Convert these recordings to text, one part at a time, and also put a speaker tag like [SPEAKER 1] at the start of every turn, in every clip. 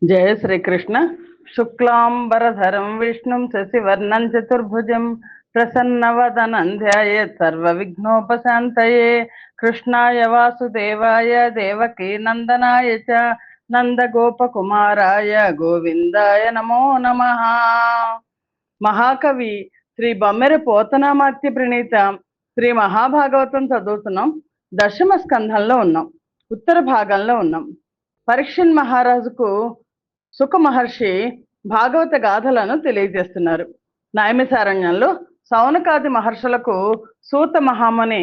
[SPEAKER 1] జయ శ్రీకృష్ణ. శుక్లాంబరధరం విష్ణుం శశివర్ణం చతుర్భుజం ప్రసన్నవదనం ధ్యాయేత్ సర్వవిఘ్నోపశాంతయే. కృష్ణాయ వాసుదేవాయ దేవకీ నందనాయ చ నందగోపకుమారాయ గోవిందాయ నమో నమః. మహాకవి శ్రీ బొమ్మెర పోతనామాత్య ప్రణీత శ్రీ మహాభాగవతం చదువుతున్నాం. దశమ స్కంధంలో ఉన్నాం, ఉత్తర భాగంలో ఉన్నాం. పరీక్షణ్ మహారాజుకు సుఖ మహర్షి భాగవత గాథలను తెలియజేస్తున్నారు. నైమిసారణ్యంలో సౌనకాది మహర్షులకు సూత మహాముని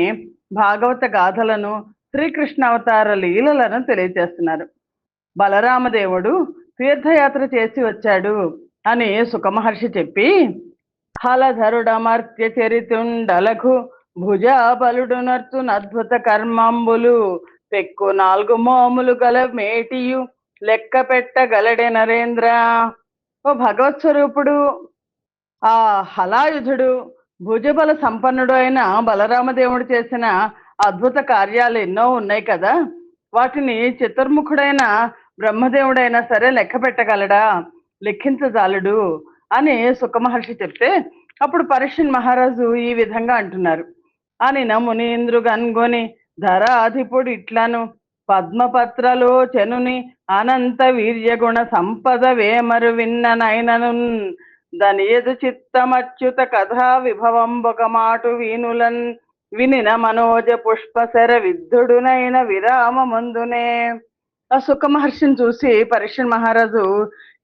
[SPEAKER 1] భాగవత గాథలను, శ్రీకృష్ణ అవతార లీలలను తెలియజేస్తున్నారు. బలరామదేవుడు తీర్థయాత్ర చేసి వచ్చాడు అని సుఖమహర్షి చెప్పి, హలధరుడమర్త్య చరితుండలఘు భుజాబలుడు నర్తునద్భుత కర్మంబులు పెక్కు 4 మోములు గల మేటియు లెక్క పెట్టగలడే నరేంద్ర. ఓ భగవత్ స్వరూపుడు, ఆ హలాయుధుడు, భుజబల సంపన్నుడు అయిన బలరామదేవుడు చేసిన అద్భుత కార్యాలు ఎన్నో ఉన్నాయి కదా, వాటిని చతుర్ముఖుడైన బ్రహ్మదేవుడైనా సరే లెక్క పెట్టగలడా, లెక్కించజాలడు అని సుఖమహర్షి చెప్తే, అప్పుడు పరీక్షణ్ మహారాజు ఈ విధంగా అంటున్నారు. అని మునీంద్రు గన్గొని ధరాధిపుడు ఇట్లను పద్మపత్రలో చెనుని అనంత వీర్యగుణ సంపద వేమరు విన్ననైనను దనియదు చిత్తమచ్యుత కథా విభవంబొక మాటు వీనులన్ వినిన మనోజ పుష్పశర విద్ధుడునైన విరామ మందునే. ఆ సుఖ మహర్షిని చూసి పరీక్షణ్ మహారాజు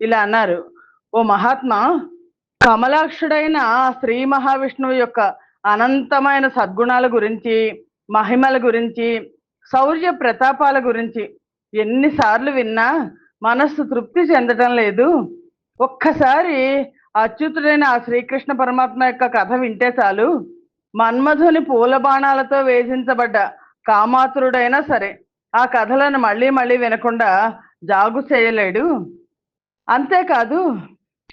[SPEAKER 1] ఇలా అన్నారు. ఓ మహాత్మా, కమలాక్షుడైన శ్రీ మహావిష్ణువు యొక్క అనంతమైన సద్గుణాల గురించి, మహిమల గురించి, శౌర్య ప్రతాపాల గురించి ఎన్నిసార్లు విన్నా మనస్సు తృప్తి చెందటం లేదు. ఒక్కసారి అచ్యుతుడైన ఆ శ్రీకృష్ణ పరమాత్మ యొక్క కథ వింటే చాలు, మన్మధుని పూల బాణాలతో వేధించబడ్డ కామాతురుడైనా సరే ఆ కథలను మళ్ళీ మళ్ళీ వినకుండా జాగు చేయలేడు. అంతేకాదు,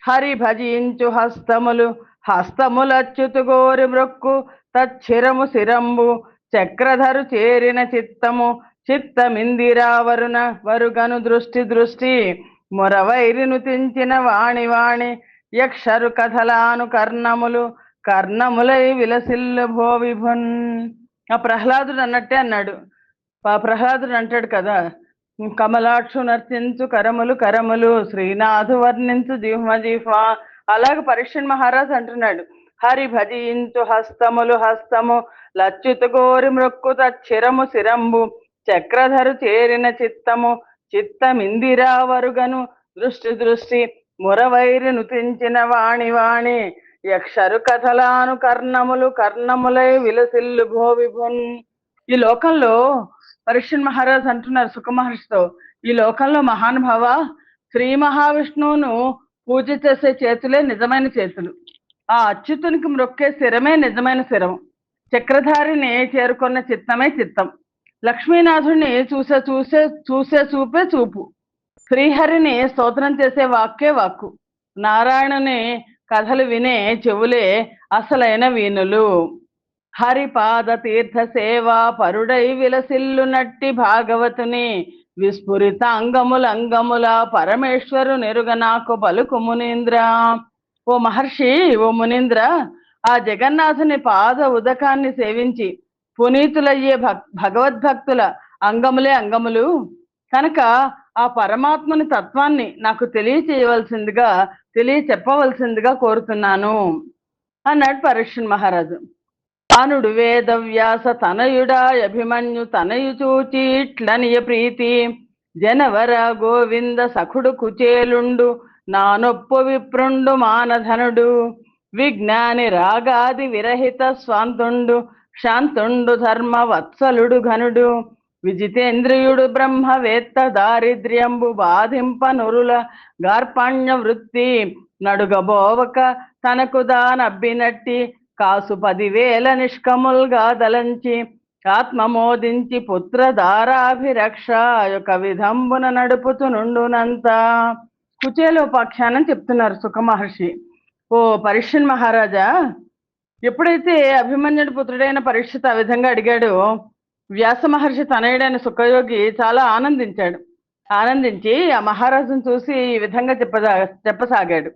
[SPEAKER 1] హరి భజించు హస్తములు హస్తములచ్యుతు గోరి మ్రొక్కు తచ్చిరము శిరంబు చక్రధరు చేరిన చిత్తము చిత్తమిందిరావరున వరుగను దృష్టి దృష్టి మొరవైరిను తించిన వాణి వాణి యక్షరు కథలాను కర్ణములు కర్ణములై విలసిల్లు భో విభున్. ఆ ప్రహ్లాదుడు అన్నట్టే అన్నాడు. ప్రహ్లాదుడు అంటాడు కదా, కమలాక్షు నర్చించు కరములు కరములు శ్రీనాథు వర్ణించు జిహ్వ జిహ్వ. అలాగే పరీక్షణ్ మహారాజ్ అంటున్నాడు, హరి భజించు హస్తములు హస్తము లచ్యుత గోరి మ్రొక్కు తచ్చిరము శిరంబు చక్రధరు చేరిన చిత్తము చిత్తమిందిరావరుగను దృష్టి దృష్టి మురవైరి నుతించిన వాణి వాణి యక్షరు కథలాను కర్ణములు కర్ణములై విలసిల్లు భో విభున్. ఈ లోకంలో పరీక్షణ్ మహారాజ్ అంటున్నారు సుఖ మహర్షితో, ఈ లోకంలో మహానుభావ, శ్రీ మహావిష్ణువును పూజ చేసే చేతులే నిజమైన చేతులు, ఆ అచ్యుతునికి మ్రొక్కే శిరమే నిజమైన శిరం, చక్రధారిని చేరుకున్న చిత్తమే చిత్తం, లక్ష్మీనాథుడిని చూసే చూపే చూపు, శ్రీహరిని స్తోత్రం చేసే వాక్కే వాక్కు, నారాయణుని కథలు వినే చెవులే అసలైన వీణులు. హరిపాద తీర్థ సేవా పరుడై విలసిల్లు నట్టి భాగవతుని విస్ఫురిత అంగముల పరమేశ్వరు నెరుగ నాకు పలుకు మునీంద్ర. ఓ మహర్షి, ఓ మునీంద్ర, ఆ జగన్నాథుని పాద ఉదకాన్ని సేవించి పునీతులయ్యే భగవద్భక్తుల అంగములే అంగములు కనుక ఆ పరమాత్మని తత్వాన్ని నాకు తెలియచెప్పవలసిందిగా కోరుతున్నాను అన్నాడు పరీక్షణ్ మహారాజు. అనుడు వేదవ్యాస తనయుడా అభిమన్యు తనయు చూచి ఇట్లనియ ప్రీతి జనవర గోవింద సఖుడు కుచేలుండు నానొప్పు విప్రుండు మానధనుడు విజ్ఞాని రాగాది విరహిత స్వాంతుండు శాంతుండు ధర్మ వత్సలుడు ఘనుడు విజితేంద్రియుడు బ్రహ్మవేత్త దారిద్ర్యంబు బాధింప నురుల గార్పాణ్య వృత్తి నడుగబోవక తనకు దానబ్బినట్టి కాసు 10,000 నిష్కముల్గా దలంచి ఆత్మమోదించి పుత్రధారాభిరక్ష యొక్క విధంబున నడుపుతూ నుండునంత. కుచేలోపాఖ్యానం చెప్తున్నారు సుఖ మహర్షి. ఓ పరీక్షణ్ మహారాజా, ఎప్పుడైతే అభిమన్యుడి పుత్రుడైన పరీక్షిత్ ఆ విధంగా అడిగాడో, వ్యాస మహర్షి తనయుడైన సుఖయోగి చాలా ఆనందించాడు. ఆనందించి ఆ మహారాజును చూసి ఈ విధంగా చెప్పసాగాడు.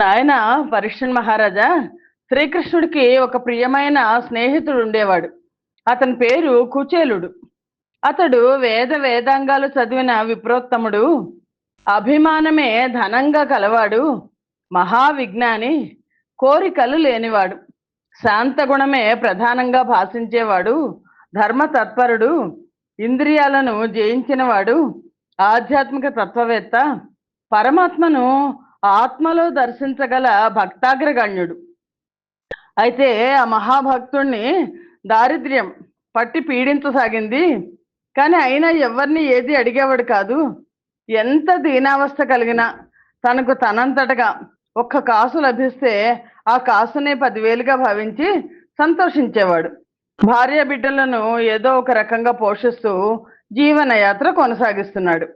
[SPEAKER 1] నాయన పరీక్షన్ మహారాజా, శ్రీకృష్ణుడికి ఒక ప్రియమైన స్నేహితుడు ఉండేవాడు. అతని పేరు కుచేలుడు. అతడు వేదాంగాలు చదివిన విప్రోత్తముడు, అభిమానమే ధనంగా కలవాడు, మహావిజ్ఞాని, కోరికలు లేనివాడు, శాంత గుణమే ప్రధానంగా భాషించేవాడు, ధర్మ తత్పరుడు, ఇంద్రియాలను జయించినవాడు, ఆధ్యాత్మిక తత్వవేత్త, పరమాత్మను ఆత్మలో దర్శించగల భక్తాగ్రగణ్యుడు. అయితే ఆ మహాభక్తుణ్ణి దారిద్ర్యం పట్టి పీడించసాగింది. కానీ అయినా ఎవరిని ఏది అడిగేవాడు కాదు. ఎంత దీనావస్థ కలిగినా తనకు తనంతటగా ఒక్క కాసు లభిస్తే ఆ కాసునే 10,000గా భావించి సంతోషించేవాడు. భార్య బిడ్డలను ఏదో ఒక రకంగా పోషిస్తూ జీవనయాత్ర కొనసాగిస్తున్నాడు.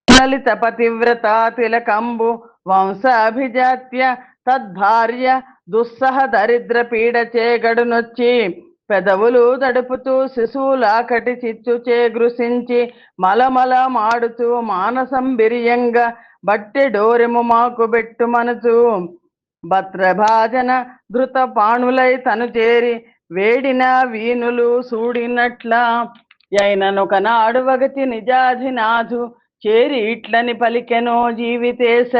[SPEAKER 1] లలిత పతివ్రత తిలకంబు వంశాభిజాత్య తద్భార్య దుస్సహ దరిద్ర పీడ చేగడునొచ్చి పెదవులు తడుపుతూ శిశువులాకటి చిచ్చుచే గృసించి మలమల మాడుతూ మానసం బిరియంగా బట్టె డోరెము మాకు బెట్టు మనచు భద్రభాజన ధృత పాణులై తను చేరి వేడిన వీనులు సూడినట్లా అయిననొక నాడు వగతి నిజాధినాథు చేరి ఇట్లని పలికెనో జీవితేశ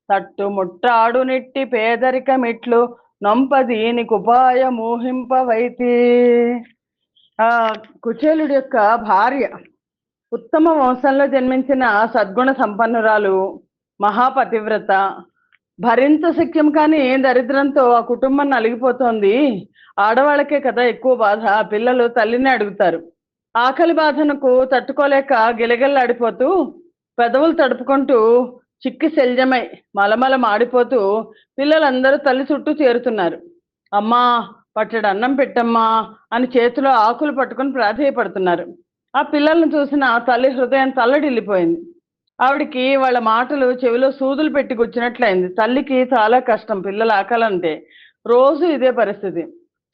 [SPEAKER 1] తట్టుముట్టాడు నెట్టి పేదరికమిట్లు నొంపదీనికి ఉపాయ మోహింపవైతి. ఆ కుచేలుడి యొక్క భార్య ఉత్తమ వంశంలో జన్మించిన సద్గుణ సంపన్నురాలు, మహాపతివ్రత. భరించశక్యం కానీ దరిద్రంతో ఆ కుటుంబం నలిగిపోతోంది. ఆడవాళ్ళకే కదా ఎక్కువ బాధ. పిల్లలు తల్లిని అడుగుతారు. ఆకలి బాధనకు తట్టుకోలేక గిలగిల్లాడిపోతూ పెదవులు తడుపుకుంటూ చిక్కి శల్యమై మలమల మాడిపోతూ పిల్లలందరూ తల్లి చుట్టూ చేరుతున్నారు. అమ్మా పట్టెడు అన్నం పెట్టమ్మా అని చేతిలో ఆకులు పట్టుకొని ప్రాధేయపడుతున్నారు. ఆ పిల్లలను చూసిన తల్లి హృదయం తల్లడిల్లిపోయింది. ఆవిడికి వాళ్ళ మాటలు చెవిలో సూదులు పెట్టి గుచ్చినట్లయింది. తల్లికి చాలా కష్టం పిల్లల ఆకలంటే. రోజు ఇదే పరిస్థితి.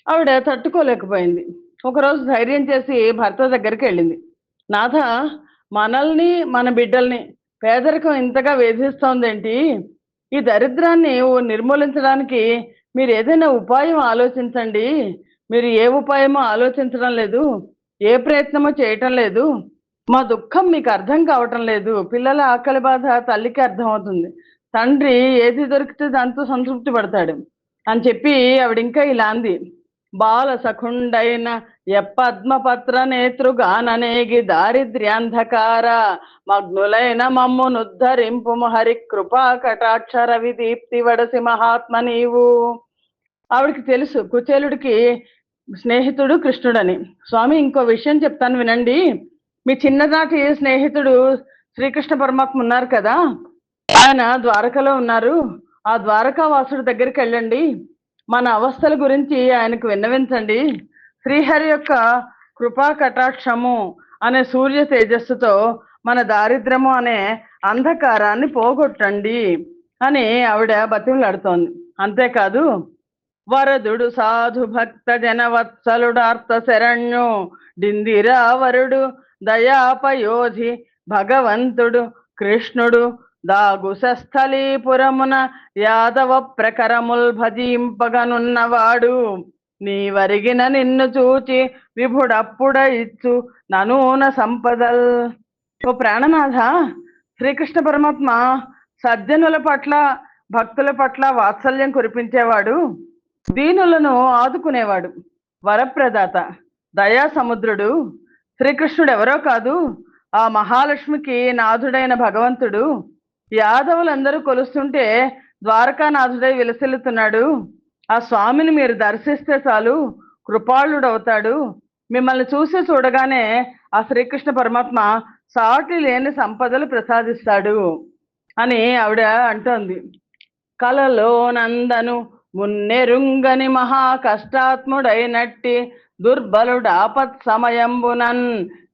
[SPEAKER 1] ఆవిడ తట్టుకోలేకపోయింది. ఒకరోజు ధైర్యం చేసి భర్త దగ్గరికి వెళ్ళింది. నాథ, మనల్ని మన బిడ్డల్ని పేదరికం ఇంతగా వేధిస్తోందేంటి? ఈ దరిద్రాన్ని నిర్మూలించడానికి మీరు ఏదైనా ఉపాయం ఆలోచించండి. మీరు ఏ ఉపాయమో ఆలోచించడం లేదు, ఏ ప్రయత్నమో చేయటం లేదు. మా దుఃఖం మీకు అర్థం కావటం లేదు. పిల్లల ఆకలి బాధ తల్లికి అర్థం అవుతుంది. తండ్రి ఏది దొరికితే దాంతో సంతృప్తి పడతాడు అని చెప్పి ఆవిడ ఇంకా ఇలా అంది. బాల సఖుండైన ఎప్పద్మపత్ర నేతృగాననేగి దారిద్ర్యాంధకార మగ్నులైన మమ్మునుద్ధరింపు హరి కృపా కటాక్షర విదీప్తి వడసి మహాత్మ నీవు. ఆవిడికి తెలుసు కుచేలుడికి స్నేహితుడు కృష్ణుడని. స్వామి, ఇంకో విషయం చెప్తాను వినండి. మీ చిన్ననాటి స్నేహితుడు శ్రీకృష్ణ పరమాత్మ ఉన్నారు కదా, ఆయన ద్వారకలో ఉన్నారు. ఆ ద్వారకావాసుడి దగ్గరికి వెళ్ళండి. మన అవస్థల గురించి ఆయనకు విన్నవించండి. శ్రీహరి యొక్క కృపా కటాక్షము అనే సూర్య తేజస్సుతో మన దారిద్రము అనే అంధకారాన్ని పోగొట్టండి అని ఆవిడ బతిమలాడుతోంది. అంతేకాదు, వరదుడు సాధు భక్త జనవత్సలుడార్త శరణ్యు డిందిరావరుడు దయాపయోధి భగవంతుడు కృష్ణుడు దాగు సస్థలీపురమున యాదవ ప్రకరముల్ భజింపగనున్నవాడు నీవరిగిన నిన్ను చూచి విభుడప్పుడ ఇచ్చు ననూన సంపదల్. ఓ ప్రాణనాథ, శ్రీకృష్ణ పరమాత్మ సజ్జనుల పట్ల భక్తుల పట్ల వాత్సల్యం కురిపించేవాడు, దీనులను ఆదుకునేవాడు, వరప్రదాత, దయా సముద్రుడు. శ్రీకృష్ణుడు ఎవరో కాదు, ఆ మహాలక్ష్మికి నాథుడైన భగవంతుడు. యాదవులందరూ కొలుస్తుంటే ద్వారకానాథుడై విలసిల్లుతున్నాడు. ఆ స్వామిని మీరు దర్శిస్తే చాలు, కృపాళుడవుతాడు. మిమ్మల్ని చూసి చూడగానే ఆ శ్రీకృష్ణ పరమాత్మ సాటి లేని సంపదలు ప్రసాదిస్తాడు అని ఆవిడ అంటోంది. కలలో నందను మున్నెరుంగని మహా కష్టాత్ముడైనట్టి దుర్బలుడాపత్ సమయంబునన్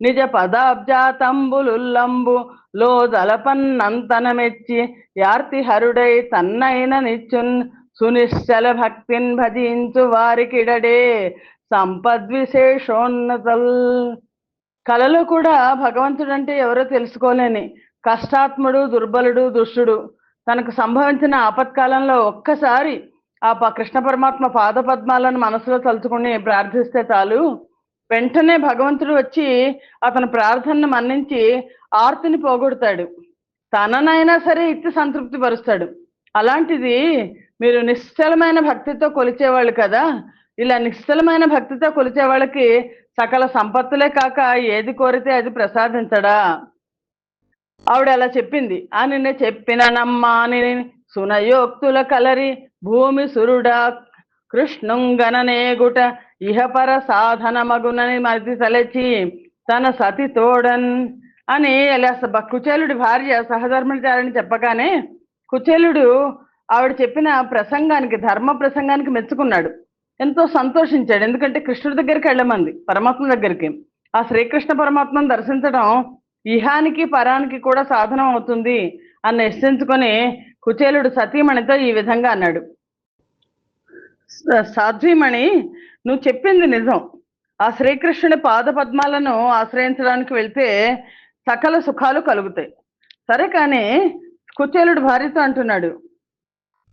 [SPEAKER 1] నిజ పదాబ్జాతంబులుల్లంబు లో దలపన్నంతన మెచ్చి యార్తి హరుడై తన్నైన నిచ్చున్ సునిశ్చల భక్తిన్ భజించు వారికిడడే సంపద్విశేషోన్నతల్. కలలో కూడా భగవంతుడు అంటే ఎవరో తెలుసుకోలేని కష్టాత్ముడు, దుర్బలుడు, దుష్టుడు తనకు సంభవించిన ఆపత్కాలంలో ఒక్కసారి ఆ కృష్ణ పరమాత్మ పాద పద్మాలను మనసులో తలుచుకుని ప్రార్థిస్తే చాలు, వెంటనే భగవంతుడు వచ్చి అతని ప్రార్థనను మన్నించి ఆర్తిని పోగొడతాడు. తననైనా సరే ఇచ్చి సంతృప్తి పరుస్తాడు. అలాంటిది మీరు నిశ్చలమైన భక్తితో కొలిచేవాళ్ళు కదా, ఇలా నిశ్చలమైన భక్తితో కొలిచే వాళ్ళకి సకల సంపత్తులే కాక ఏది కోరితే అది ప్రసాదించడా? ఆవిడ అలా చెప్పింది. అని చెప్పిన నమ్మాని సునయోక్తుల కలరి భూమి సురుడా కృష్ణుంగననేగుట ఇహపర సాధన మగునని మతి తలచి తన సతి తోడన్ అని అలా కుచేలుడి భార్య సహధర్మచారిని చెప్పగానే కుచేలుడు ఆవిడ చెప్పిన ప్రసంగానికి, ధర్మ ప్రసంగానికి మెచ్చుకున్నాడు. ఎంతో సంతోషించాడు. ఎందుకంటే కృష్ణుడి దగ్గరికి వెళ్ళమంది, పరమాత్మ దగ్గరికి. ఆ శ్రీకృష్ణ పరమాత్మను దర్శించడం ఇహానికి పరానికి కూడా సాధనం అవుతుంది అని నిశ్చయించుకొని కుచేలుడు సతీమణితో ఈ విధంగా అన్నాడు. సాధ్వీమణి, నువ్వు చెప్పింది నిజం. ఆ శ్రీకృష్ణుడి పాద పద్మాలను ఆశ్రయించడానికి వెళ్తే సకల సుఖాలు కలుగుతాయి. సరే కానీ కుచేలుడు భార్యతో అంటున్నాడు,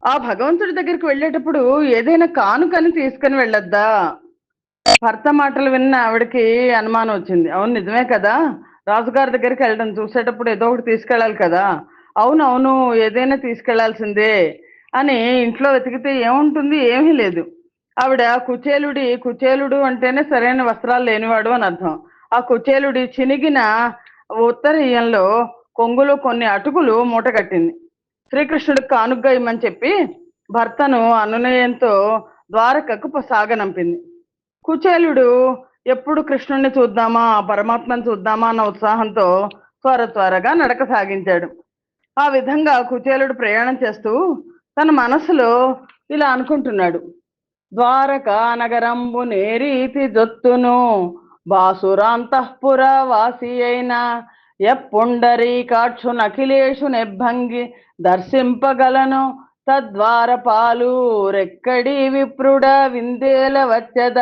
[SPEAKER 1] ఆ భగవంతుడి దగ్గరికి వెళ్ళేటప్పుడు ఏదైనా కానుకని తీసుకుని వెళ్ళొద్దా? భర్త మాటలు విన్న ఆవిడకి అనుమానం వచ్చింది. అవును నిజమే కదా, రాజుగారి దగ్గరికి వెళ్ళడం చూసేటప్పుడు ఏదో ఒకటి తీసుకెళ్ళాలి కదా. అవునవును, ఏదైనా తీసుకెళ్లాల్సిందే అని ఇంట్లో వెతికితే ఏముంటుంది? ఏమీ లేదు. ఆవిడ కుచేలుడు అంటేనే సరైన వస్త్రాలు లేనివాడు అని అర్థం. ఆ కుచేలుడి చినిగిన ఉత్తరీయంలో కొంగులో కొన్ని అటుకులు మూట కట్టింది. శ్రీకృష్ణుడికి కానుగ్గా ఇమ్మని చెప్పి భర్తను అనునయంతో ద్వారకకు సాగనంపింది. కుచేలుడు ఎప్పుడు కృష్ణుడిని చూద్దామా, పరమాత్మను చూద్దామా అన్న ఉత్సాహంతో త్వరగా నడక సాగించాడు. ఆ విధంగా కుచేలుడు ప్రయాణం చేస్తూ తన మనసులో ఇలా అనుకుంటున్నాడు. ద్వారకా నగరంబు నేరీతి జొత్తును బాసురాంతఃపుర వాసి అయిన ఎప్పుండరీకాక్షు నఖిలేషు నెబ్భంగి దర్శింపగలను తద్వారపాలు రెక్కడి విప్రుడ విందేల వచ్చద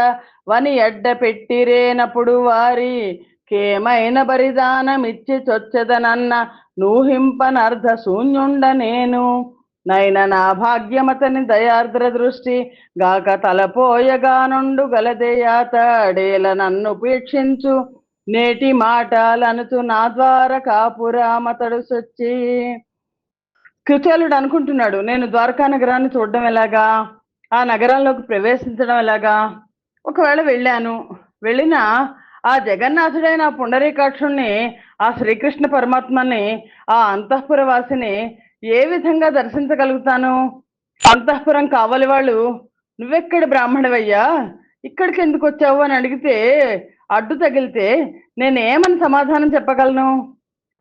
[SPEAKER 1] వని ఎడ్డ పెట్టిరేనప్పుడు వారి కేమైన బరిదానమిచ్చి చొచ్చెదనన్న నూహింపనర్ధ శూన్యుండ నేను నైన నా భాగ్యమతని దయార్ద్ర దృష్టి గాక తలపోయగానుండు గలదేయాతడేల నన్ను పీక్షించు నేటి మాటలనుచు నా ద్వార కాపురామతడు సొచ్చి. కుచేలుడు అనుకుంటున్నాడు, నేను ద్వారకా నగరాన్ని చూడడం ఎలాగా, ఆ నగరంలోకి ప్రవేశించడం ఎలాగా? ఒకవేళ వెళ్ళినా ఆ జగన్నాథుడైన పుండరీకాక్షుణ్ణి, ఆ శ్రీకృష్ణ పరమాత్మని, ఆ అంతఃపుర వాసిని ఏ విధంగా దర్శించగలుగుతాను? అంతఃపురం కావాలి వాళ్ళు, నువ్వెక్కడ బ్రాహ్మణవయ్యా, ఇక్కడికి ఎందుకు వచ్చావు అని అడిగితే, అడ్డు తగిలితే నేనేమని సమాధానం చెప్పగలను?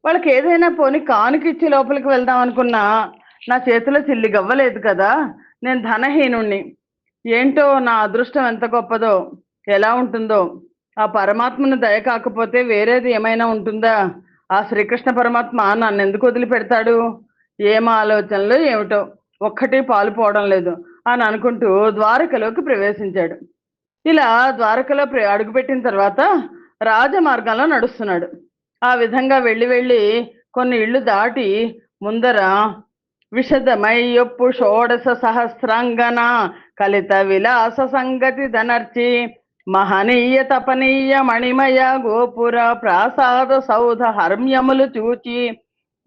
[SPEAKER 1] వాళ్ళకి ఏదైనా పోని కానుకిచ్చి లోపలికి వెళ్దాం అనుకున్నా నా చేతిలో చిల్లి గవ్వలేదు కదా, నేను ధనహీనుణ్ణి. ఏంటో నా అదృష్టం ఎంత గొప్పదో, ఎలా ఉంటుందో. ఆ పరమాత్మను దయ కాకపోతే వేరేది ఏమైనా ఉంటుందా? ఆ శ్రీకృష్ణ పరమాత్మ నన్ను ఎందుకు వదిలిపెడతాడు? ఏం ఆలోచనలు ఏమిటో, ఒక్కటి పాలు పోవడం లేదు అని అనుకుంటూ ద్వారకలోకి ప్రవేశించాడు. ఇలా ద్వారకలో అడుగుపెట్టిన తర్వాత రాజమార్గంలో నడుస్తున్నాడు. ఆ విధంగా వెళ్ళి కొన్ని ఇళ్ళు దాటి ముందర విశదమయ్యొప్పు షోడశ సహస్రాంగన కలిత విలాస సంగతి ధనర్చి మహనీయ తపనీయ మణిమయ గోపుర ప్రాసాద సౌధ హర్మ్యములు చూచి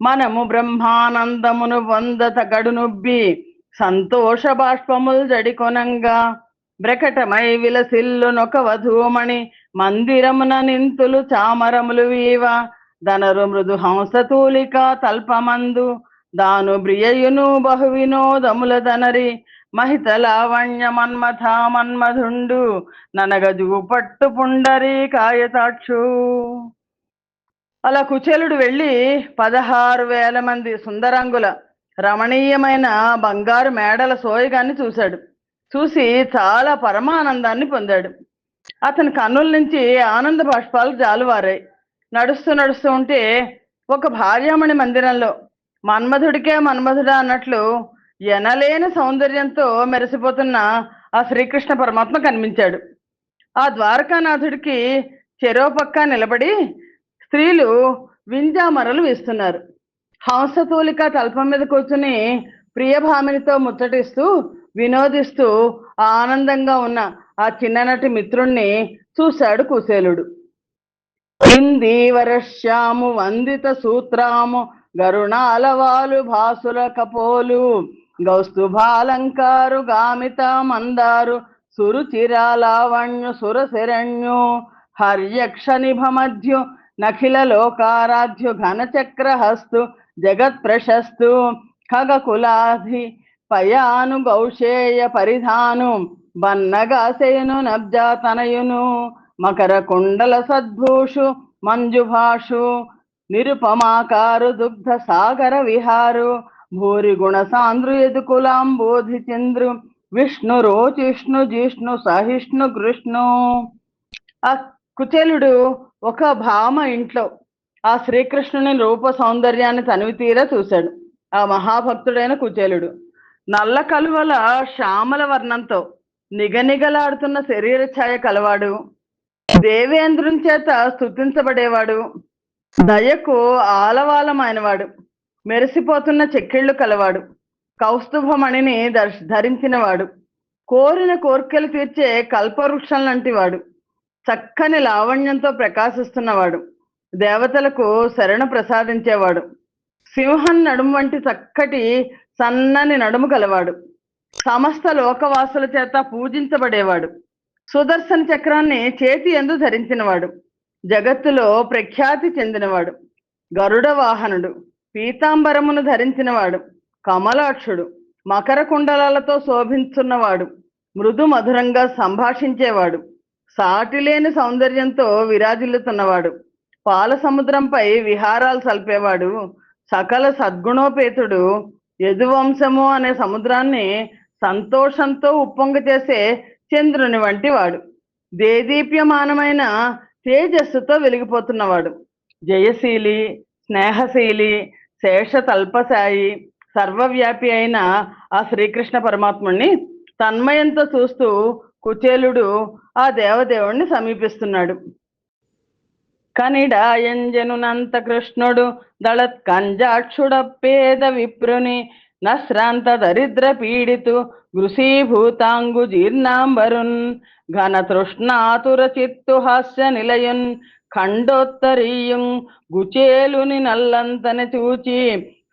[SPEAKER 1] మనము బ్రహ్మానందమును వందత గడునుబ్బి సంతోష బాష్పములు జడికొనంగా బ్రకటమై విలసిల్లునొక వధూమణి మందిరమున నింతులు చామరములు వీవ ధనరు మృదు హంసతూలిక తల్పమందు దాను బ్రియయును బహు వినోదముల ధనరి మహిత లావణ్య మన్మథ మన్మధుండు ననగజు పట్టు పుండరీ కాయతాక్షు. అలా కుచేలుడు వెళ్ళి 16,000 మంది సుందరాంగుల రమణీయమైన బంగారు మేడల సోయగాన్ని చూశాడు. చూసి చాలా పరమానందాన్ని పొందాడు. అతని కన్నుల నుంచి ఆనంద బాష్పాలు జాలువారాయి. నడుస్తూ ఉంటే ఒక భార్యామణి మందిరంలో మన్మధుడికే మన్మధుడా అన్నట్లు ఎనలేని సౌందర్యంతో మెరిసిపోతున్న ఆ శ్రీకృష్ణ పరమాత్మ కనిపించాడు. ఆ ద్వారకానాథుడికి చెరో పక్క నిలబడి స్త్రీలు వింజామరలు వేస్తున్నారు. హంసతూలిక తల్పం మీద కూర్చుని ప్రియభామినితో ముచ్చటిస్తూ వినోదిస్తూ ఆనందంగా ఉన్న ఆ చిన్ననటి మిత్రుణ్ణి చూశాడు కుశేలుడు. ఇందీవరశ్యాము వందిత సూత్రాము గరుణాలవాలు భాసుల కపోలు గౌస్తుభాలంకారు గామిత మందారు సురుచిరాలావణ్యు సురశరణ్యు హర్యక్ష నిభమధ్యు నఖిల లోకారాధ్యు ఘనచక్రహస్తు జగత్ ప్రశస్తు ఖగకులాధి పయాను గౌషేయ పరిధాను బన్నగాసేను నబ్జాతనయును మకర కుండల సద్భూషు మంజుభాషు నిరుపమాకారు దుగ్ధ సాగర విహారు భూరి గుణ సాంద్రు యదుకులాంబోధి చంద్రు విష్ణు రోచిష్ణు జిష్ణు సహిష్ణు కృష్ణు. ఆ కుచేలుడు ఒక భామ ఇంట్లో ఆ శ్రీకృష్ణుని రూప సౌందర్యాన్ని తనివి తీరా చూశాడు. ఆ మహాభక్తుడైన కుచేలుడు నల్ల కలువల శ్యామల వర్ణంతో నిగనిగలాడుతున్న శరీర ఛాయ కలవాడు, దేవేంద్రుని చేత స్తుతించబడేవాడు, దయకు ఆలవాలమైనవాడు, మెరిసిపోతున్న చెక్కిళ్లు కలవాడు, కౌస్తుభమణిని ధరించినవాడు, కోరిన కోర్కెలు తీర్చే కల్పవృక్షం లాంటివాడు, చక్కని లావణ్యంతో ప్రకాశిస్తున్నవాడు, దేవతలకు శరణ ప్రసాదించేవాడు, సింహం నడుము వంటి చక్కటి సన్నని నడుము కలవాడు, సమస్త లోకవాసుల చేత పూజించబడేవాడు, సుదర్శన చక్రాన్ని చేతి యందు ధరించినవాడు, జగత్తులో ప్రఖ్యాతి చెందినవాడు, గరుడ వాహనుడు, పీతాంబరమును ధరించినవాడు, కమలాక్షుడు, మకర కుండలాలతో శోభించున్నవాడు, మృదు మధురంగా సంభాషించేవాడు, సాటిలేని సౌందర్యంతో విరాజిల్లుతున్నవాడు, పాల సముద్రంపై విహారాలు సల్పేవాడు, సకల సద్గుణోపేతుడు, యదువంశము అనే సముద్రాన్ని సంతోషంతో ఉప్పొంగ చేసే చంద్రుని వంటి వాడు, దేదీప్యమానమైన తేజస్సుతో వెలిగిపోతున్నవాడు, జయశీలి, స్నేహశీలి, శేష తల్పశాయి, సర్వవ్యాపి అయిన ఆ శ్రీకృష్ణ పరమాత్ముణ్ణి తన్మయంతో చూస్తూ కుచేలుడు ఆ దేవదేవుణ్ణి సమీపిస్తున్నాడు. కనిడాయంజనునంత కృష్ణుడు దళత్ కంజాక్షుడ పేద విప్రుని నశ్రాంత దరిద్ర పీడితు గృశీభూతాంగు జీర్ణాంబరున్ ఘన తృష్ణాతుర చిత్తు హాస్య నిలయున్ ఖండోత్తరీయుం గుచేలుని నల్లంతని చూచి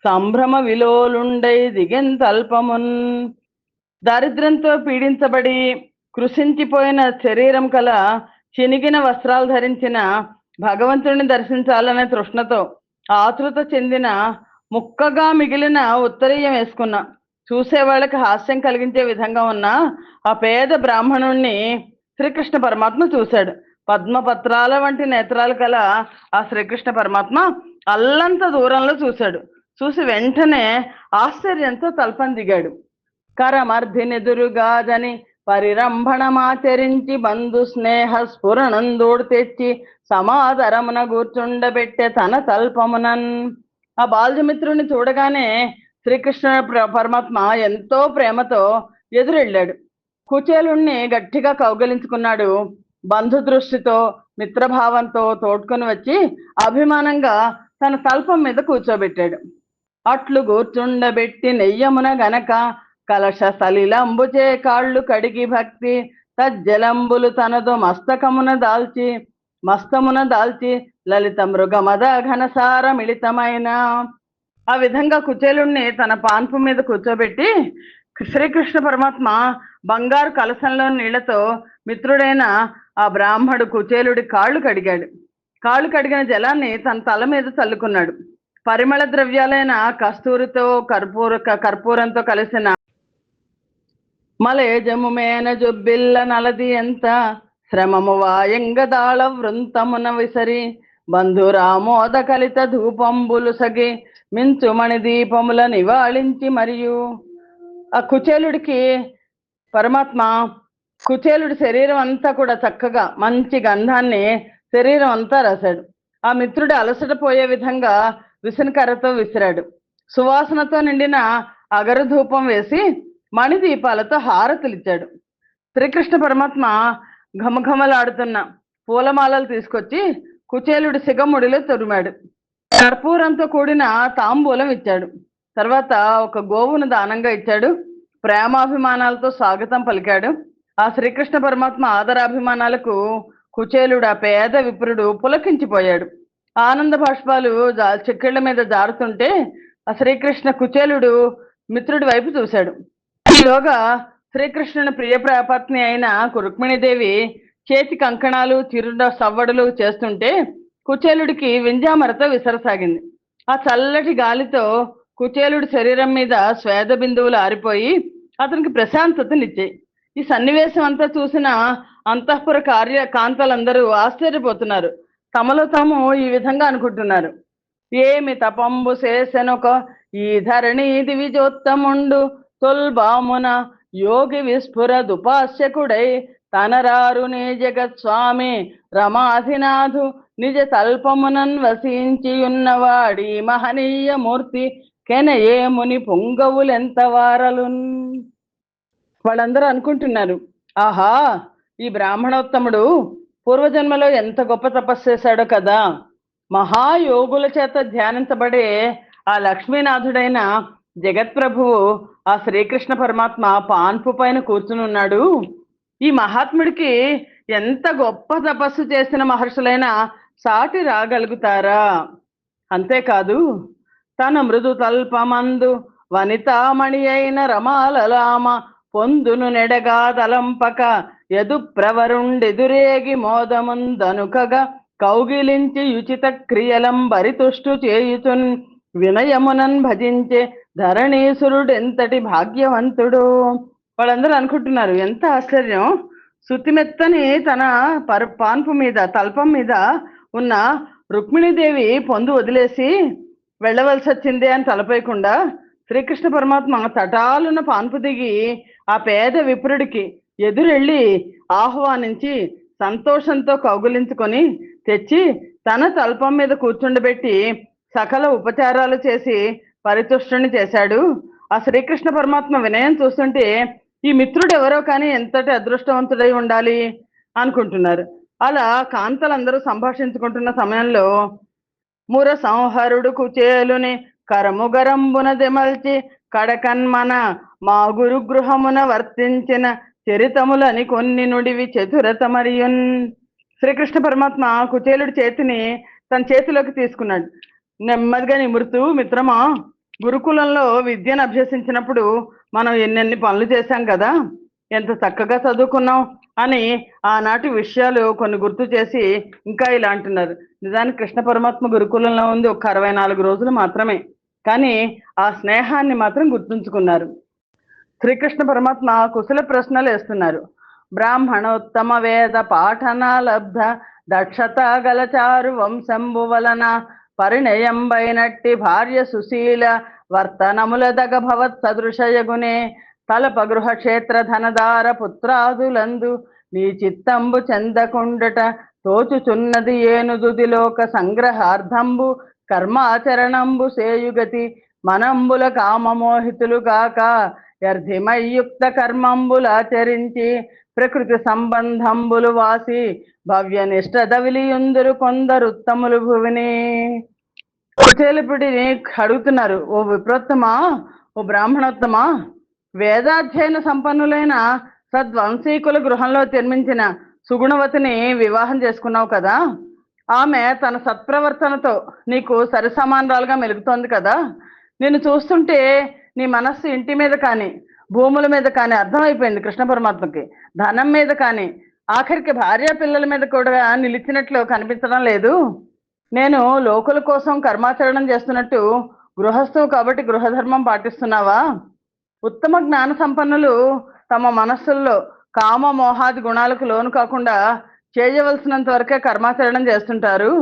[SPEAKER 1] సంభ్రమ విలోలుండై దిగెంతల్పమున్. దారిద్ర్యంతో పీడించబడి కృషించిపోయిన శరీరం కల చినిగిన వస్త్రాలు ధరించిన భగవంతుడిని దర్శించాలనే తృష్ణతో ఆతృత చెందిన ముక్కగా మిగిలిన ఉత్తరీయం వేసుకున్న చూసేవాళ్ళకి హాస్యం కలిగించే విధంగా ఉన్న ఆ పేద బ్రాహ్మణుణ్ణి శ్రీకృష్ణ పరమాత్మ చూశాడు. పద్మపత్రాల వంటి నేత్రాలు కల ఆ శ్రీకృష్ణ పరమాత్మ అల్లంత దూరంలో చూశాడు. చూసి వెంటనే ఆశ్చర్యంతో తల్పం దిగాడు. కరమర్ధినెదురుగాదని పరిరంభణమాచరించి బంధు స్నేహ స్ఫురణందోడు తెచ్చి సమాదరమున కూర్చుండబెట్టే తన తల్పమునన్. ఆ బాల్యమిత్రుని చూడగానే శ్రీకృష్ణ పరమాత్మ ఎంతో ప్రేమతో ఎదురెళ్ళాడు. కుచేలుణ్ణి గట్టిగా కౌగలించుకున్నాడు. బంధు దృష్టితో మిత్రభావంతో తోడ్కొని వచ్చి అభిమానంగా తన తల్పం మీద కూర్చోబెట్టాడు. అట్లు కూర్చుండబెట్టి నెయ్యమున గనక కలశ సలిలంబుచే కాళ్ళు కడిగి భక్తి తజ్జలంబులు తనదు మస్తమున దాల్చి లలిత మృగమద ఘనసార మిళితమైన. ఆ విధంగా కుచేలుణ్ణి తన పాన్పు మీద కూర్చోబెట్టి శ్రీకృష్ణ పరమాత్మ బంగారు కలశంలో నీళ్లతో మిత్రుడైన ఆ బ్రాహ్మడు కుచేలుడి కాళ్ళు కడిగాడు. కాళ్ళు కడిగిన జలాన్ని తన తల మీద చల్లుకున్నాడు. పరిమళ ద్రవ్యాలైన కస్తూరితో కర్పూరంతో కలిసిన మలేజము మేన జొబ్బిల్ల నలది ఎంత శ్రమము వాయంగదాళ వృంతమున విసరి బంధురామోద కలిత ధూపంబులు సగి మించుమణి దీపముల నివాళించి మరియు. ఆ కుచేలుడికి పరమాత్మ కుచేలుడి శరీరం అంతా కూడా చక్కగా మంచి గంధాన్ని శరీరం అంతా రాశాడు. ఆ మిత్రుడు అలసట పోయే విధంగా విసనకర్రతో విసిరాడు. సువాసనతో నిండిన అగరు ధూపం వేసి మణిదీపాలతో హారతులిచ్చాడు. శ్రీకృష్ణ పరమాత్మ ఘమఘమలాడుతున్న పూలమాలలు తీసుకొచ్చి కుచేలుడి సిగముడిలో తొరిమాడు. కర్పూరంతో కూడిన తాంబూలం ఇచ్చాడు. తర్వాత ఒక గోవును దానంగా ఇచ్చాడు. ప్రేమాభిమానాలతో స్వాగతం పలికాడు. ఆ శ్రీకృష్ణ పరమాత్మ ఆదరాభిమానాలకు కుచేలుడు, ఆ పేద విప్రుడు పులకించిపోయాడు. ఆనంద బాష్పాలు చెక్కిళ్ల మీద జారుతుంటే ఆ శ్రీకృష్ణ కుచేలుడు మిత్రుడి వైపు చూశాడు. ఈలోగా శ్రీకృష్ణుని ప్రియపత్ని అయిన రుక్మిణీదేవి చేతి కంకణాలు, చిరుడ సవ్వడులు చేస్తుంటే కుచేలుడికి వింజామరత విసరసాగింది. ఆ చల్లటి గాలితో కుచేలుడి శరీరం మీద స్వేద బిందువులు ఆరిపోయి అతనికి ప్రశాంతతనిచ్చాయి. ఈ సన్నివేశం అంతా చూసిన అంతఃపుర కాంతలందరూ ఆశ్చర్యపోతున్నారు. తమలో తాము ఈ విధంగా అనుకుంటున్నారు: ఏమి తపంబు చేసెనొక ఈ ధరణి దివిజోత్తముండు తొల్బామున యోగి విస్ఫుర దుపాస్యకుడై తనరారు నీ జగత్స్వామి రమాధినాథు నిజ తల్పమునన్ వసించియున్నవాడి మహనీయ మూర్తి కెనయే ముని పొంగవులెంత వారలున్. వాళ్ళందరూ అనుకుంటున్నారు, ఆహా, ఈ బ్రాహ్మణోత్తముడు పూర్వజన్మలో ఎంత గొప్ప తపస్సు చేశాడో కదా. మహాయోగుల చేత ధ్యానించబడే ఆ లక్ష్మీనాథుడైన జగత్ప్రభువు ఆ శ్రీకృష్ణ పరమాత్మ పాన్పు పైన కూర్చుని ఉన్నాడు. ఈ మహాత్ముడికి ఎంత గొప్ప తపస్సు చేసిన మహర్షులైనా సాటి రాగలుగుతారా? అంతేకాదు, తన మృదు తల్పమందు వనితామణి అయిన రమాలలామ పొందును నెడగా తలంపక ఎదు ప్రవరుండెదురేగి మోదముందనుకగా కౌగిలించి యుచిత క్రియలం బరితుష్టు చేయుచున్ వినయమునన్ భజించే ధరణీసురుడెంతటి భాగ్యవంతుడు. వాళ్ళందరూ అనుకుంటున్నారు, ఎంత ఆశ్చర్యం. శుతిమెత్తని తన పాన్పు మీద, తల్పం మీద ఉన్న రుక్మిణీదేవి పొందు వదిలేసి వెళ్ళవలసి వచ్చింది అని తలపేయకుండా శ్రీకృష్ణ పరమాత్మ తటాలున్న పాన్పు దిగి ఆ పేద విప్రుడికి ఎదురెళ్ళి ఆహ్వానించి సంతోషంతో కౌగులించుకొని తెచ్చి తన తల్పం మీద కూర్చుండబెట్టి సకల ఉపచారాలు చేసి పరితుష్టుని చేశాడు. ఆ శ్రీకృష్ణ పరమాత్మ వినయం చూస్తుంటే ఈ మిత్రుడు ఎవరో కానీ ఎంతటి అదృష్టవంతుడై ఉండాలి అనుకుంటున్నారు. అలా కాంతలందరూ సంభాషించుకుంటున్న సమయంలో ముర సంహరుడు కుచేలుని కరముగరంబున దెమల్చి కడకన్మన మా గురుగృహమున వర్తించిన చరితములని కొన్ని నుడివి చతురతమరియున్. శ్రీకృష్ణ పరమాత్మ కుచేలుడి చేతిని తన చేతిలోకి తీసుకున్నాడు. నెమ్మదిగా నిమురుతూ, మిత్రమా, గురుకులంలో విద్యను అభ్యసించినప్పుడు మనం ఎన్నెన్ని పనులు చేశాం కదా, ఎంత చక్కగా చదువుకున్నాం అని ఆనాటి విషయాలు కొన్ని గుర్తు చేసి ఇంకా ఇలా అంటున్నారు. నిజానికి కృష్ణ పరమాత్మ గురుకులంలో ఉంది ఒక 64 రోజులు మాత్రమే, కానీ ఆ స్నేహాన్ని మాత్రం గుర్తుంచుకున్నారు. శ్రీకృష్ణ పరమాత్మ కుశల ప్రశ్నలు వేస్తున్నారు. బ్రాహ్మణోత్తమ వేద పాఠన లబ్ధ దక్షత గలచారు వంశంబు వలన పరిణయంబైనట్టి భార్య సుశీల వర్తనముల దగ భవత్ సదృశయగునే తలప గృహ క్షేత్ర ధనదార పుత్రాదులందు నీ చిత్తంబు చెందకుండట తోచుచున్నది ఏనుదుదిలోక సంగ్రహార్థంబు కర్మాచరణంబు సేయుగతి మనంబుల కామమోహితులు కాక యర్థిమయుక్త కర్మంబులాచరించి ప్రకృతి సంబంధంబులు వాసి భవ్య నిష్ఠదవిలియుందురు కొందరుత్తములు భువిని. కుచేలుడిని అడుగుతున్నారు, ఓ విప్రోత్తమా, ఓ బ్రాహ్మణోత్తమా, వేదాధ్యయన సంపన్నులైన సద్వంశీకుల గృహంలో జన్మించిన సుగుణవతిని వివాహం చేసుకున్నావు కదా. ఆమె తన సత్ప్రవర్తనతో నీకు సరిసమానరాలుగా మెలుగుతోంది కదా. నేను చూస్తుంటే నీ మనస్సు ఇంటి మీద కానీ, భూముల మీద కానీ అర్థమైపోయింది కృష్ణ పరమాత్మకి. ధనం మీద కానీ, ఆఖరికి భార్య పిల్లల మీద కూడా నిలిచినట్లు కనిపించడం లేదు. నేను లోకుల కోసం కర్మాచరణం చేస్తున్నట్టు గృహస్థువు కాబట్టి గృహధర్మం పాటిస్తున్నావా? ఉత్తమ జ్ఞాన సంపన్నులు తమ మనస్సుల్లో కామ మోహాది గుణాలకు లోను కాకుండా చేయవలసినంత వరకే కర్మాచరణం చేస్తుంటారు.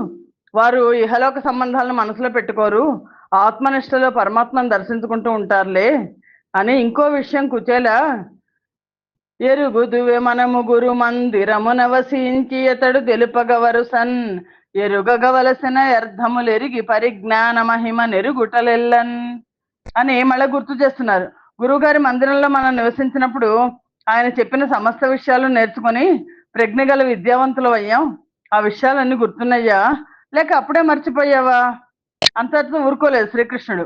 [SPEAKER 1] వారు ఇహలోక సంబంధాలను మనసులో పెట్టుకోరు, ఆత్మనిష్టలో పరమాత్మను దర్శించుకుంటూ ఉంటారులే అని. ఇంకో విషయం కుచేల, ఎరుగుదువే మనము గురు మందిరమున వసించి అతడు తెలుపగవరుసన్ ఎరుగగవలసిన అర్థములెరిగి పరిజ్ఞాన మహిమ నెరుగుటలెల్లన్ అని మళ్ళీ గుర్తు చేస్తున్నారు. గురువుగారి మందిరంలో మనం నివసించినప్పుడు ఆయన చెప్పిన సమస్త విషయాలు నేర్చుకొని ప్రజ్ఞగల విద్యావంతులు అయ్యాం. ఆ విషయాలన్నీ గుర్తున్నాయ్యా, లేక అప్పుడే మర్చిపోయావా? అంతటితో ఊరుకోలేదు శ్రీకృష్ణుడు.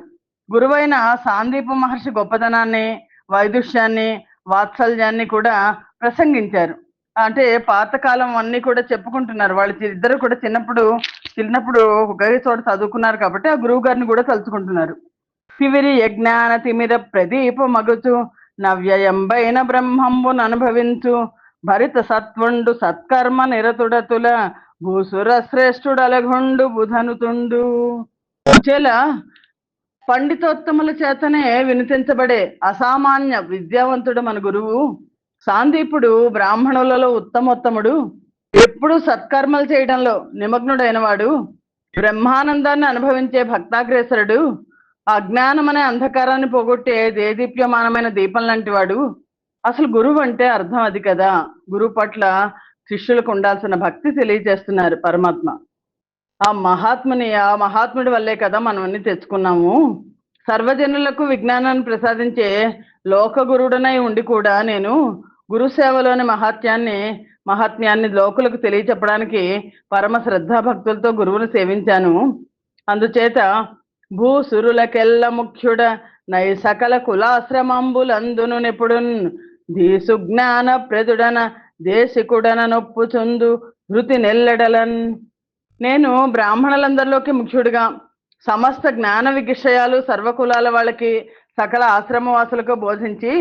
[SPEAKER 1] గురువైన సాందీప మహర్షి గొప్పదనాన్ని, వైదుష్యాన్ని, వాత్సల్యాన్ని కూడా ప్రసంగించారు. అంటే పాతకాలం అన్ని కూడా చెప్పుకుంటున్నారు. వాళ్ళు ఇద్దరు కూడా చిన్నప్పుడు ఒకే చోట చదువుకున్నారు కాబట్టి ఆ గురువు గారిని కూడా తలుచుకుంటున్నారు. తివిరి యజ్ఞాన తిమిర ప్రదీప మగుచు నవ్యయంబైన బ్రహ్మంబును అనుభవించు భరిత సత్వండు సత్కర్మ నిరతుడతుల భూసుర శ్రేష్ఠుడలగొండు బుధనుతుండు. చేల పండితోత్తముల చేతనే వినిపించబడే అసామాన్య విద్యావంతుడు మన గురువు సాందీపుడు. బ్రాహ్మణులలో ఉత్తమోత్తముడు, ఎప్పుడూ సత్కర్మలు చేయడంలో నిమగ్నుడైన వాడు, బ్రహ్మానందాన్ని అనుభవించే భక్తాగ్రేసరుడు, అజ్ఞానం అనే అంధకారాన్ని పోగొట్టే దేదీప్యమానమైన దీపం లాంటి వాడు. అసలు గురువు అంటే అర్థం అది కదా. గురువు పట్ల శిష్యులకు ఉండాల్సిన భక్తి తెలియజేస్తున్నారు పరమాత్మ. ఆ మహాత్ముడి వల్లే కదా మనం అన్ని తెచ్చుకున్నాము. సర్వజనులకు విజ్ఞానాన్ని ప్రసాదించే లోక గురుడనై ఉండి కూడా నేను గురు సేవలోని మహాత్మ్యాన్ని లోకులకు తెలియచెప్పడానికి పరమ శ్రద్ధాభక్తులతో గురువును సేవించాను. అందుచేత భూసురులకెల్ల ముఖ్యుడ నై సకల కులాశ్రమంబులందును నిపుడున్ దీసు జ్ఞాన ప్రదుడన దేశికుడన నొప్పుచుందు ధృతి నెల్లెడలన్. నేను బ్రాహ్మణులందరిలోకి ముఖ్యుడిగా సమస్త జ్ఞాన విషయాలు సర్వకులాల వాళ్ళకి సకల ఆశ్రమవాసులకు బోధించి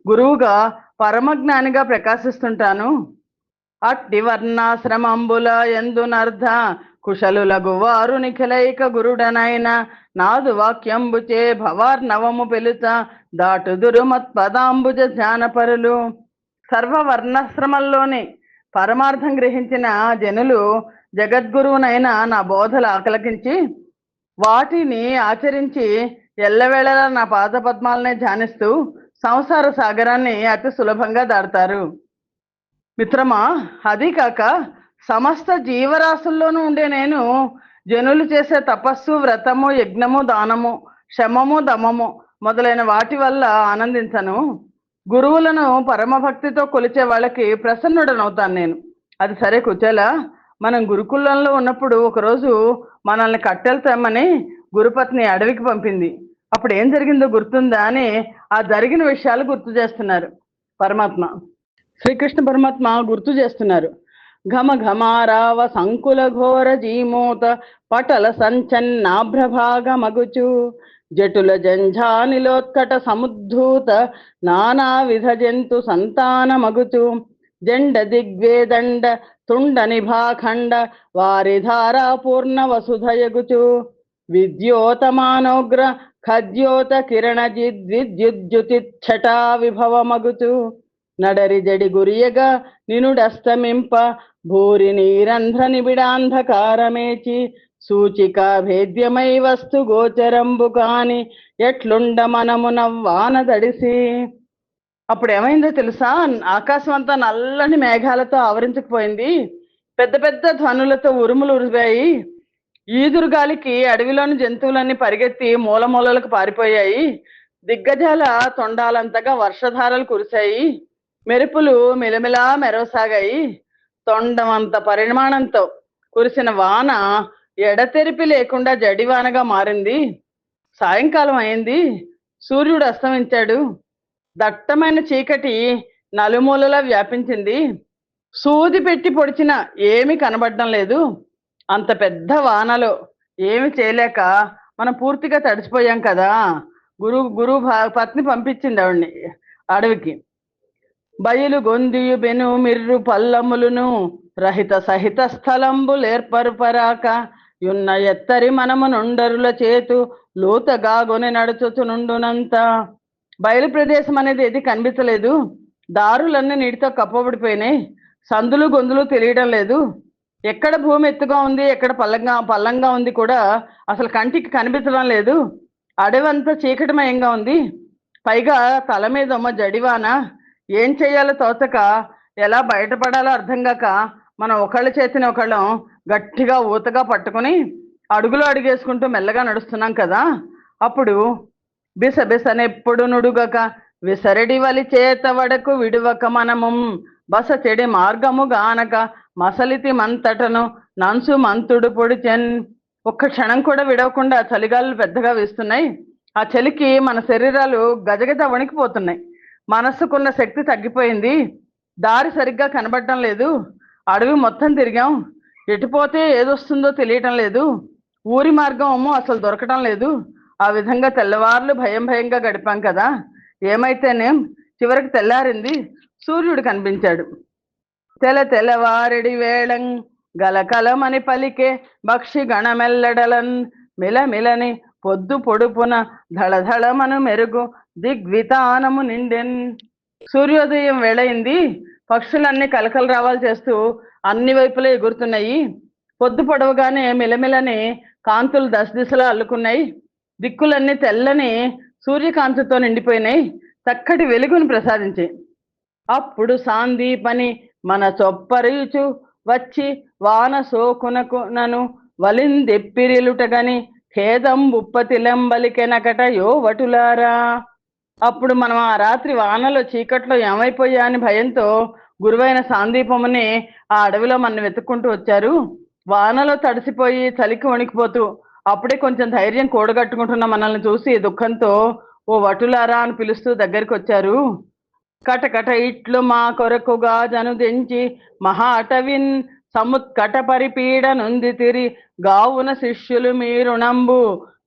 [SPEAKER 1] గురువుగా పరమజ్ఞానిగా ప్రకాశిస్తుంటాను. అట్టి వర్ణాశ్రమంబుల ఎందునర్థ కుశలులగు వారు నిఖిలైక గురుడనైన నాదు వాక్యంబుచే భవార్ణవము పిలుచ దాటుదురు మత్పదాంబుజ ధ్యానపరులు. సర్వవర్ణాశ్రమంలోని పరమార్థం గ్రహించిన జనులు జగద్గురువునైన నా బోధలు ఆకలకించి వాటిని ఆచరించి ఎల్లవేళలా నా పాదపద్మాలనే ధ్యానిస్తూ సంసార సాగరాన్ని అతి సులభంగా దాడతారు. మిత్రమా, అదీ కాక సమస్త జీవరాశుల్లోనూ ఉండే నేను జనులు చేసే తపస్సు, వ్రతము, యజ్ఞము, దానము, శమము, దమము మొదలైన వాటి వల్ల ఆనందించను. గురువులను పరమభక్తితో కొలిచే వాళ్ళకి ప్రసన్నుడనవుతాను నేను. అది సరే కుచేల, మనం గురుకులంలో ఉన్నప్పుడు ఒకరోజు మనల్ని కట్టెలు తెమ్మని గురుపత్ని అడవికి పంపింది. అప్పుడు ఏం జరిగిందో గుర్తుందా అని ఆ జరిగిన విషయాలు గుర్తు చేస్తున్నారు పరమాత్మ. శ్రీకృష్ణ పరమాత్మ గుర్తు చేస్తున్నారు. ఘమ ఘమారావ సంకుల ఘోర జీమూత పటల సంచన్నాభ్రభాగ మగుచు జటుల జంఝానిలోత్కట సముద్ధూత నానా విధ జంతు సంతాన మగుచు జండ దిగ్వేదండ తుండ నిభాఖండ వారిధారా పూర్ణ వసుధయగుచు విద్యోతమానోగ్ర ఖద్యోత కిరణ జిద్విద్యుజ్యుతిఛటా విభవ మగుచు నడరి జడి గురియగా నినుడస్తమింప భూరి నీరంధ్ర నిబిడాంధకారమేచి సూచిక భేద్యమై వస్తు గోచరంబు కాని ఎట్లుండ మనము నవ్వాన దడిసి. అప్పుడు ఏమైందో తెలుసా? ఆకాశం అంతా నల్లని మేఘాలతో ఆవరించుకుపోయింది. పెద్ద పెద్ద ధ్వనులతో ఉరుములు ఉరిగాయి. ఈదురుగాలికి అడవిలోని జంతువులన్నీ పరిగెత్తి మూలమూలలకు పారిపోయాయి. దిగ్గజాల తొండాలంతగా వర్షధారలు కురిశాయి. మెరుపులు మిలమిలా మెరవసాగాయి. తొండమంత పరిమాణంతో కురిసిన వాన ఎడతెరిపి లేకుండా జడివానగా మారింది. సాయంకాలం అయింది. సూర్యుడు అస్తమించాడు. దట్టమైన చీకటి నలుమూలలా వ్యాపించింది. సూది పెట్టి పొడిచిన ఏమీ కనబడడం లేదు. అంత పెద్ద వానలో ఏమి చేయలేక మనం పూర్తిగా తడిసిపోయాం కదా. గురువు పత్ని పంపించింది ఆవిడ్ని అడవికి. బయలు గొందియు బెను మిర్రు పల్లములును రహిత సహిత స్థలంబులేర్పరుపరాక యున్న ఎత్తరి మనము నుండరుల చేతు లోతగాగొని నడుచుచునుండునంత. బయలు ప్రదేశం అనేది ఏది కనిపించలేదు. దారులన్నీ నీటితో కప్పబడిపోయినాయి. సందులు గొంతులు తెలియడం లేదు. ఎక్కడ భూమి ఎత్తుగా ఉంది, ఎక్కడ పల్లంగా ఉంది కూడా అసలు కంటికి కనిపించడం లేదు. అడవంతా చీకటిమయంగా ఉంది. పైగా తల మీద జడివాన. ఏం చేయాలో తోచక, ఎలా బయటపడాలో అర్థం కాక మనం ఒకళ్ళ చేతిని ఒకళ్ళం గట్టిగా ఊతగా పట్టుకుని అడుగులు అడుగేసుకుంటూ మెల్లగా నడుస్తున్నాం కదా. అప్పుడు బిసబిసనెప్పుడు నుడుగక విసరడి వలి చేత వడకు విడువక మనము బస చెడి మార్గము గానక మసలితి మంతటను నంసు మంతుడు పొడిచెన్. ఒక్క క్షణం కూడా విడవకుండా చలిగాలు పెద్దగా వేస్తున్నాయి. ఆ చలికి మన శరీరాలు గజగజ వణికిపోతున్నాయి. మనస్సుకున్న శక్తి తగ్గిపోయింది. దారి సరిగ్గా కనబడటం లేదు. అడవి మొత్తం తిరిగాం, ఎటుపోతే ఏదొస్తుందో తెలియటం లేదు. ఊరి మార్గం అమ్మో అసలు దొరకటం లేదు. ఆ విధంగా తెల్లవార్లు భయం భయంగా గడిపాం కదా. ఏమైతేనేం చివరికి తెల్లారింది. సూర్యుడు కనిపించాడు. తెల్లవారిడి వేళం గలకలమని పలికే భక్షి గణమెల్లడలన్ మిలమిలని పొద్దు పొడుపున ధళధళమను మెరుగు దిగ్వితానము నిండెన్. సూర్యోదయం వేళయింది. పక్షులన్నీ కలకల రావాలు చేస్తూ అన్ని వైపులా ఎగురుతున్నాయి. పొద్దు పొడవుగానే మిలమిలని కాంతులు దశ దిశలో అల్లుకున్నాయి. దిక్కులన్నీ తెల్లని సూర్యకాంతితో నిండిపోయినాయి, చక్కటి వెలుగును ప్రసాదించాయి. అప్పుడు సాందీపని మన చొప్పరీచు వచ్చి వాన సోకునకు నను వలిందెప్పిరిలుటగని ఖేదం బుప్పతిలెంబలికెనకట యో వటులారా. అప్పుడు మనం ఆ రాత్రి వానలో చీకట్లో ఏమైపోయా అని భయంతో గురువైన సాందీపముని ఆ అడవిలో మన వెతుక్కుంటూ వచ్చారు. వానలో తడిసిపోయి చలికి వణికిపోతూ అప్పుడే కొంచెం ధైర్యం కూడగట్టుకుంటున్న మనల్ని చూసి దుఃఖంతో ఓ వటులారా అని పిలుస్తూ దగ్గరికి వచ్చారు. కటకట ఇట్లు మా కొరకుగా జనుదెంచి మహాటవిన్ సముత్కట పరిపీడ నొంది తిరి గావున శిష్యులు మీరుణంబు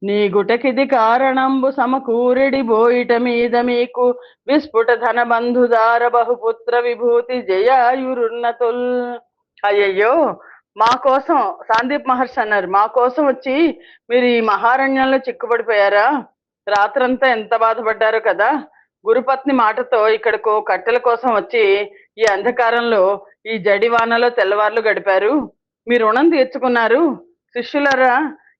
[SPEAKER 1] నీ గుటకిది కారణంబు సమకూరిడి బోయిట మీద మీకు విస్ఫుట ధన బంధుదార బహుపుత్ర విభూతి జయాయురున్నతుల్. అయ్యయ్యో, మా కోసం సాందీప్ మహర్షి అన్నారు, మా కోసం వచ్చి మీరు ఈ మహారణ్యంలో చిక్కుపడిపోయారా? రాత్రంతా ఎంత బాధపడ్డారో కదా. గురుపత్ని మాటతో ఇక్కడకు కట్టెల కోసం వచ్చి ఈ అంధకారంలో ఈ జడివానలో తెల్లవార్లు గడిపారు. మీ రుణం తీర్చుకున్నారు. శిష్యులరా,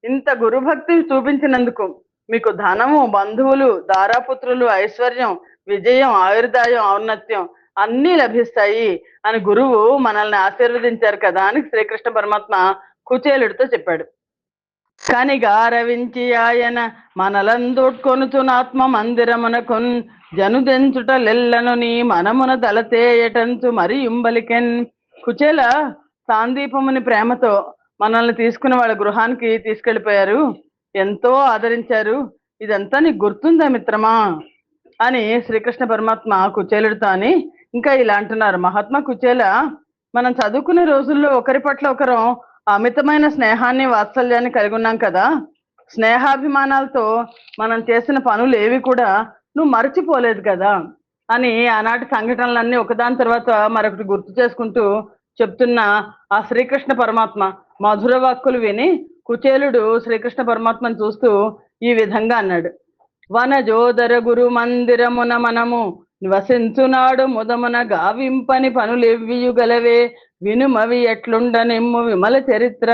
[SPEAKER 1] ఇంత గురుభక్తి చూపించినందుకు మీకు ధనము, బంధువులు, దారాపుత్రులు, ఐశ్వర్యం, విజయం, ఆయుర్దాయం, ఔన్నత్యం అన్నీ లభిస్తాయి అని గురువు మనల్ని ఆశీర్వదించారు కదా అని శ్రీకృష్ణ పరమాత్మ కుచేలుడితో చెప్పాడు. కాని గారవించి ఆయన మనలందొట్కొనుచునాత్మ మందిరమునకొన్ జనుదెంచుటలెల్లను నీ మనమున దళతేయటంచు మరి ఇంబలికెన్. కుచేల సాందీపముని ప్రేమతో మనల్ని తీసుకుని వాళ్ళ గృహానికి తీసుకెళ్లిపోయారు, ఎంతో ఆదరించారు. ఇదంతా నీకు గుర్తుందా మిత్రమా అని శ్రీకృష్ణ పరమాత్మ కుచేలుడితో అని ఇంకా ఇలా అంటున్నారు. మహాత్మా కుచేల, మనం చదువుకునే రోజుల్లో ఒకరి పట్ల ఒకరం అమితమైన స్నేహాన్ని, వాత్సల్యాన్ని కలిగి ఉన్నాం కదా. స్నేహాభిమానాలతో మనం చేసిన పనులు ఏవి కూడా నువ్వు మర్చిపోలేదు కదా అని ఆనాటి సంఘటనలన్నీ ఒకదాని తర్వాత మరొకటి గుర్తు చేసుకుంటూ చెప్తున్న ఆ శ్రీకృష్ణ పరమాత్మ మధుర వాక్కులు విని కుచేలుడు శ్రీకృష్ణ పరమాత్మను చూస్తూ ఈ విధంగా అన్నాడు. వనజోదర గురు మందిరమున మనము నివసించునాడు ముదమున గావింపని పనులెవ్వియు గలవే వినుమవి ఎట్లుండనెమ్ము విమల చరిత్ర.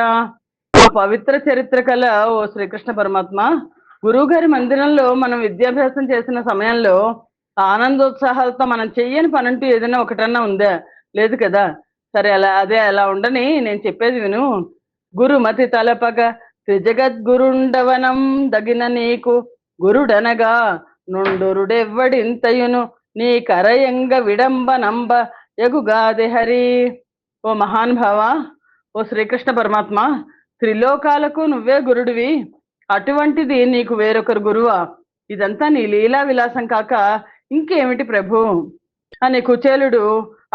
[SPEAKER 1] ఓ పవిత్ర చరిత్ర కల ఓ శ్రీకృష్ణ పరమాత్మ, గురువు గారి మందిరంలో మనం విద్యాభ్యాసం చేసిన సమయంలో ఆనందోత్సాహాలతో మనం చెయ్యని పనంటూ ఏదైనా ఒకటన్నా ఉందా? లేదు కదా. సరే, అలా ఉండని నేను చెప్పేది విను. గురుమతి తలపగ త్రిజగద్గురుండవనం దగిన నీకు గురుడనగా నుండురుడెవ్వడింతయును నీ కరయంగ విడంబనంబ యగుగాది హరి. ఓ మహానుభావ, ఓ శ్రీకృష్ణ పరమాత్మ, త్రిలోకాలకు నువ్వే గురుడివి, అటువంటిది నీకు వేరొకరు గురువా? ఇదంతా నీ లీలా విలాసం కాక ఇంకేమిటి ప్రభు అని కుచేలుడు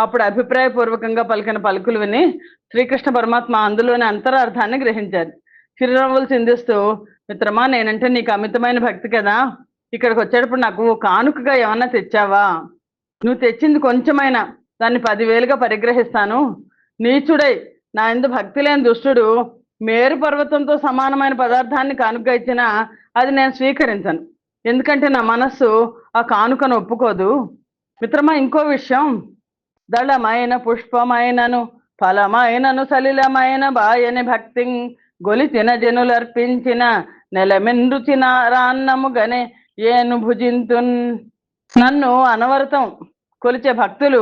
[SPEAKER 1] అప్పుడు అభిప్రాయపూర్వకంగా పలికిన పలుకులు విని శ్రీకృష్ణ పరమాత్మ అందులోని అంతరార్థాన్ని గ్రహించారు. చిరునవ్వులు చిందిస్తూ, మిత్రమా, నేనంటే నీకు అమితమైన భక్తి కదా, ఇక్కడికి వచ్చేటప్పుడు నాకు కానుకగా ఏమన్నా తెచ్చావా? నువ్వు తెచ్చింది కొంచెమైనా దాన్ని 10,000గా పరిగ్రహిస్తాను. నీచుడై నా ఎందు భక్తి లేని దుష్టుడు మేరు పర్వతంతో సమానమైన పదార్థాన్ని కానుకగా ఇచ్చినా అది నేను స్వీకరించను, ఎందుకంటే నా మనస్సు ఆ కానుకను ఒప్పుకోదు. మిత్రమా, ఇంకో విషయం, దళమైన పుష్పమైనను ఫలమైనను సలిలమైన బాయని భక్తి గొలిచిన జనులర్పించిన నెలమెండ్రుచిన రాన్నము గనే ఏను భుజింతున్. నన్ను అనవరతం కొలిచే భక్తులు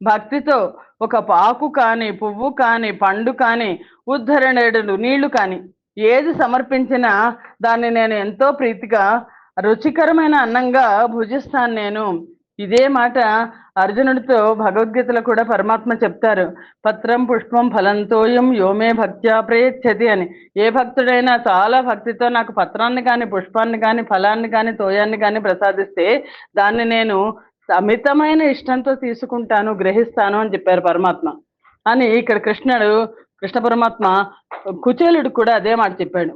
[SPEAKER 1] భక్తితో ఒక పాకు కాని, పువ్వు కాని, పండు కాని, ఉద్ధరణేడు నీళ్లు కాని ఏది సమర్పించినా దాన్ని నేను ఎంతో ప్రీతిగా రుచికరమైన అన్నంగా భుజిస్తాను. నేను ఇదే మాట అర్జునుడితో భగవద్గీతలో కూడా పరమాత్మ చెప్తారు. పత్రం పుష్పం ఫలంతోయం యోమే భక్త్యా ప్రయచ్చతి అని. ఏ భక్తుడైనా చాలా భక్తితో నాకు పత్రాన్ని కానీ పుష్పాన్ని కానీ ఫలాన్ని కానీ తోయాన్ని కానీ ప్రసాదిస్తే దాన్ని నేను అమితమైన ఇష్టంతో తీసుకుంటాను, గ్రహిస్తాను అని చెప్పారు పరమాత్మ. అని ఇక్కడ కృష్ణ పరమాత్మ కుచేలుడు కూడా అదే మాట చెప్పాడు.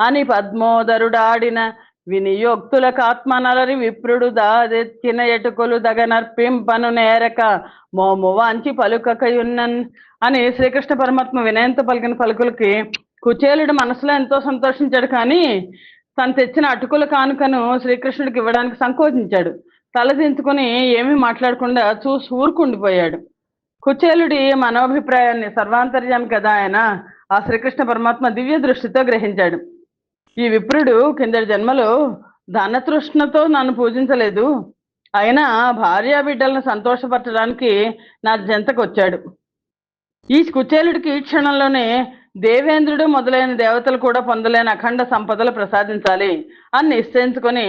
[SPEAKER 1] అని పద్మోదరుడాడిన వినియోక్తులకు ఆత్మనలరి విప్రుడు దాదెత్తిన ఎటుకొలు దగనర్పింపను నేరక మోము వాంచి పలుకకయున్నన్ అని శ్రీకృష్ణ పరమాత్మ వినయంతో పలికిన పలుకులకి కుచేలుడు మనసులో ఎంతో సంతోషించాడు. కానీ తను తెచ్చిన అటుకుల కానుకను శ్రీకృష్ణుడికి ఇవ్వడానికి సంకోచించాడు. తలదించుకుని ఏమీ మాట్లాడకుండా చూసి ఊరుకుండిపోయాడు. కుచేలుడి మనోభిప్రాయాన్ని సర్వాంతర్యామి కదా ఆయన ఆ శ్రీకృష్ణ పరమాత్మ దివ్య దృష్టితో గ్రహించాడు. ఈ విప్రుడు కిందటి జన్మలో ధనతృష్ణతో నన్ను పూజించలేదు, అయినా భార్యా బిడ్డలను సంతోషపరచడానికి నా జంతకు వచ్చాడు. ఈ కుచేలుడికి ఈ క్షణంలోనే దేవేంద్రుడు మొదలైన దేవతలు కూడా పొందలేని అఖండ సంపదలు ప్రసాదించాలి అని నిశ్చయించుకొని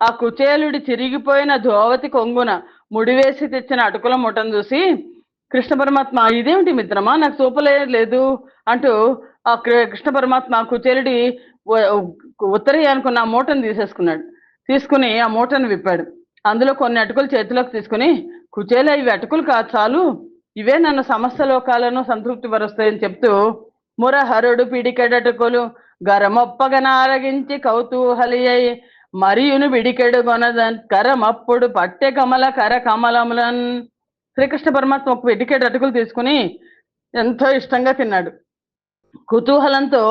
[SPEAKER 1] ఆ కుచేలుడి చిరిగిపోయిన ధోవతి కొంగున ముడివేసి తెచ్చిన అటుకుల మూటను చూసి, కృష్ణ పరమాత్మ ఇదేమిటి మిత్రమా, నాకు చూపలేదు అంటూ ఆ కృష్ణ పరమాత్మ కుచేలుడి ఉత్తరీయానుకున్న ఆ మూటను తీసుకుని ఆ మూటను విప్పాడు. అందులో కొన్ని అటుకులు చేతిలోకి తీసుకుని, కుచేల ఇవి అటుకులు కాదు చాలు, ఇవే నన్ను సమస్త లోకాలను సంతృప్తి పరుస్తాయని చెప్తూ, మురహరుడు పిడికెడటుకులు గరమొప్పగనారగించి కౌతూహలి అయి మరియును బిడికెడు కొనదన్ కరమప్పుడు పట్టె కమల కర కమలములన్. శ్రీకృష్ణ పరమాత్మ ఒక పిడికెడు అటుకులు తీసుకుని ఎంతో ఇష్టంగా తిన్నాడు. కుతూహలంతో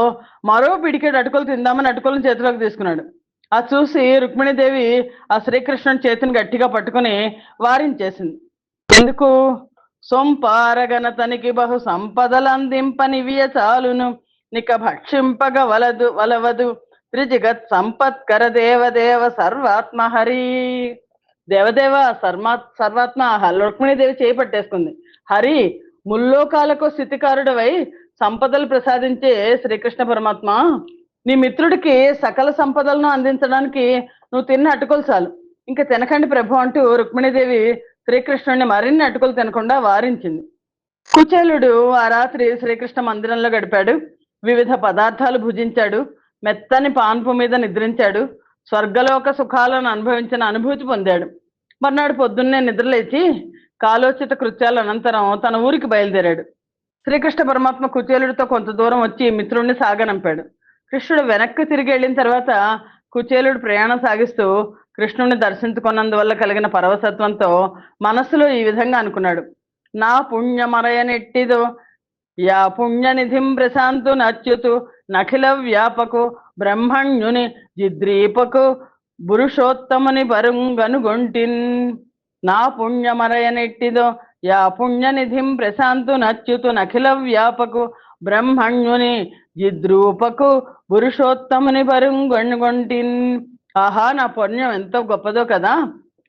[SPEAKER 1] మరో పిడికెడు అటుకులు తిందామని అటుకులను చేతిలోకి తీసుకున్నాడు. అది చూసి రుక్మిణీదేవి ఆ శ్రీకృష్ణుని చేతిని గట్టిగా పట్టుకుని వారించేసింది. ఎందుకు? సొంపారగన తనికి బహు సంపదలందింపనివియ చాలును, నిక భక్షింపగ వలవదు త్రిజగత్ సంపత్కర దేవదేవ సర్వాత్మ హరి. దేవదేవ సర్వాత్మ రుక్మిణీదేవి చేయి పట్టేసుకుంది. హరి, ముల్లోకాలకు స్థితికారుడవై సంపదలు ప్రసాదించే శ్రీకృష్ణ పరమాత్మ, నీ మిత్రుడికి సకల సంపదలను అందించడానికి నువ్వు తిన్న అటుకులు చాలు, ఇంకా తినకండి ప్రభు అంటూ రుక్మిణీదేవి శ్రీకృష్ణుడిని మరిన్ని అటుకులు తినకుండా వారించింది. కుచేలుడు ఆ రాత్రి శ్రీకృష్ణ మందిరంలో గడిపాడు. వివిధ పదార్థాలు భుజించాడు. మెత్తని పాన్పు మీద నిద్రించాడు. స్వర్గలోక సుఖాలను అనుభవించిన అనుభూతి పొందాడు. మర్నాడు పొద్దున్నే నిద్రలేచి కాలోచిత కృత్యాల అనంతరం తన ఊరికి బయలుదేరాడు. శ్రీకృష్ణ పరమాత్మ కుచేలుడితో కొంత దూరం వచ్చి మిత్రుడిని సాగనంపాడు. కృష్ణుడు వెనక్కి తిరిగి వెళ్ళిన తర్వాత కుచేలుడు ప్రయాణం సాగిస్తూ కృష్ణుడిని దర్శించుకున్నందువల్ల కలిగిన పరవశత్వంతో మనస్సులో ఈ విధంగా అనుకున్నాడు. నా పుణ్యమరయనెట్టిదో యా పుణ్యనిధిం ప్రశాంతు నచ్యుతు నఖిల వ్యాపకు బ్రహ్మణ్యుని జిద్రీపకు పురుషోత్తముని పరుంగనుగొంటిన్. నా పుణ్యమరయనెట్టిదో యా పుణ్యనిధిం ప్రశాంతు నచ్యుతు నఖిల వ్యాపకు బ్రహ్మణ్యుని జిద్రూపకు పురుషోత్తముని పరుంగొంటిన్. ఆహా, నా పుణ్యం ఎంతో గొప్పదో కదా.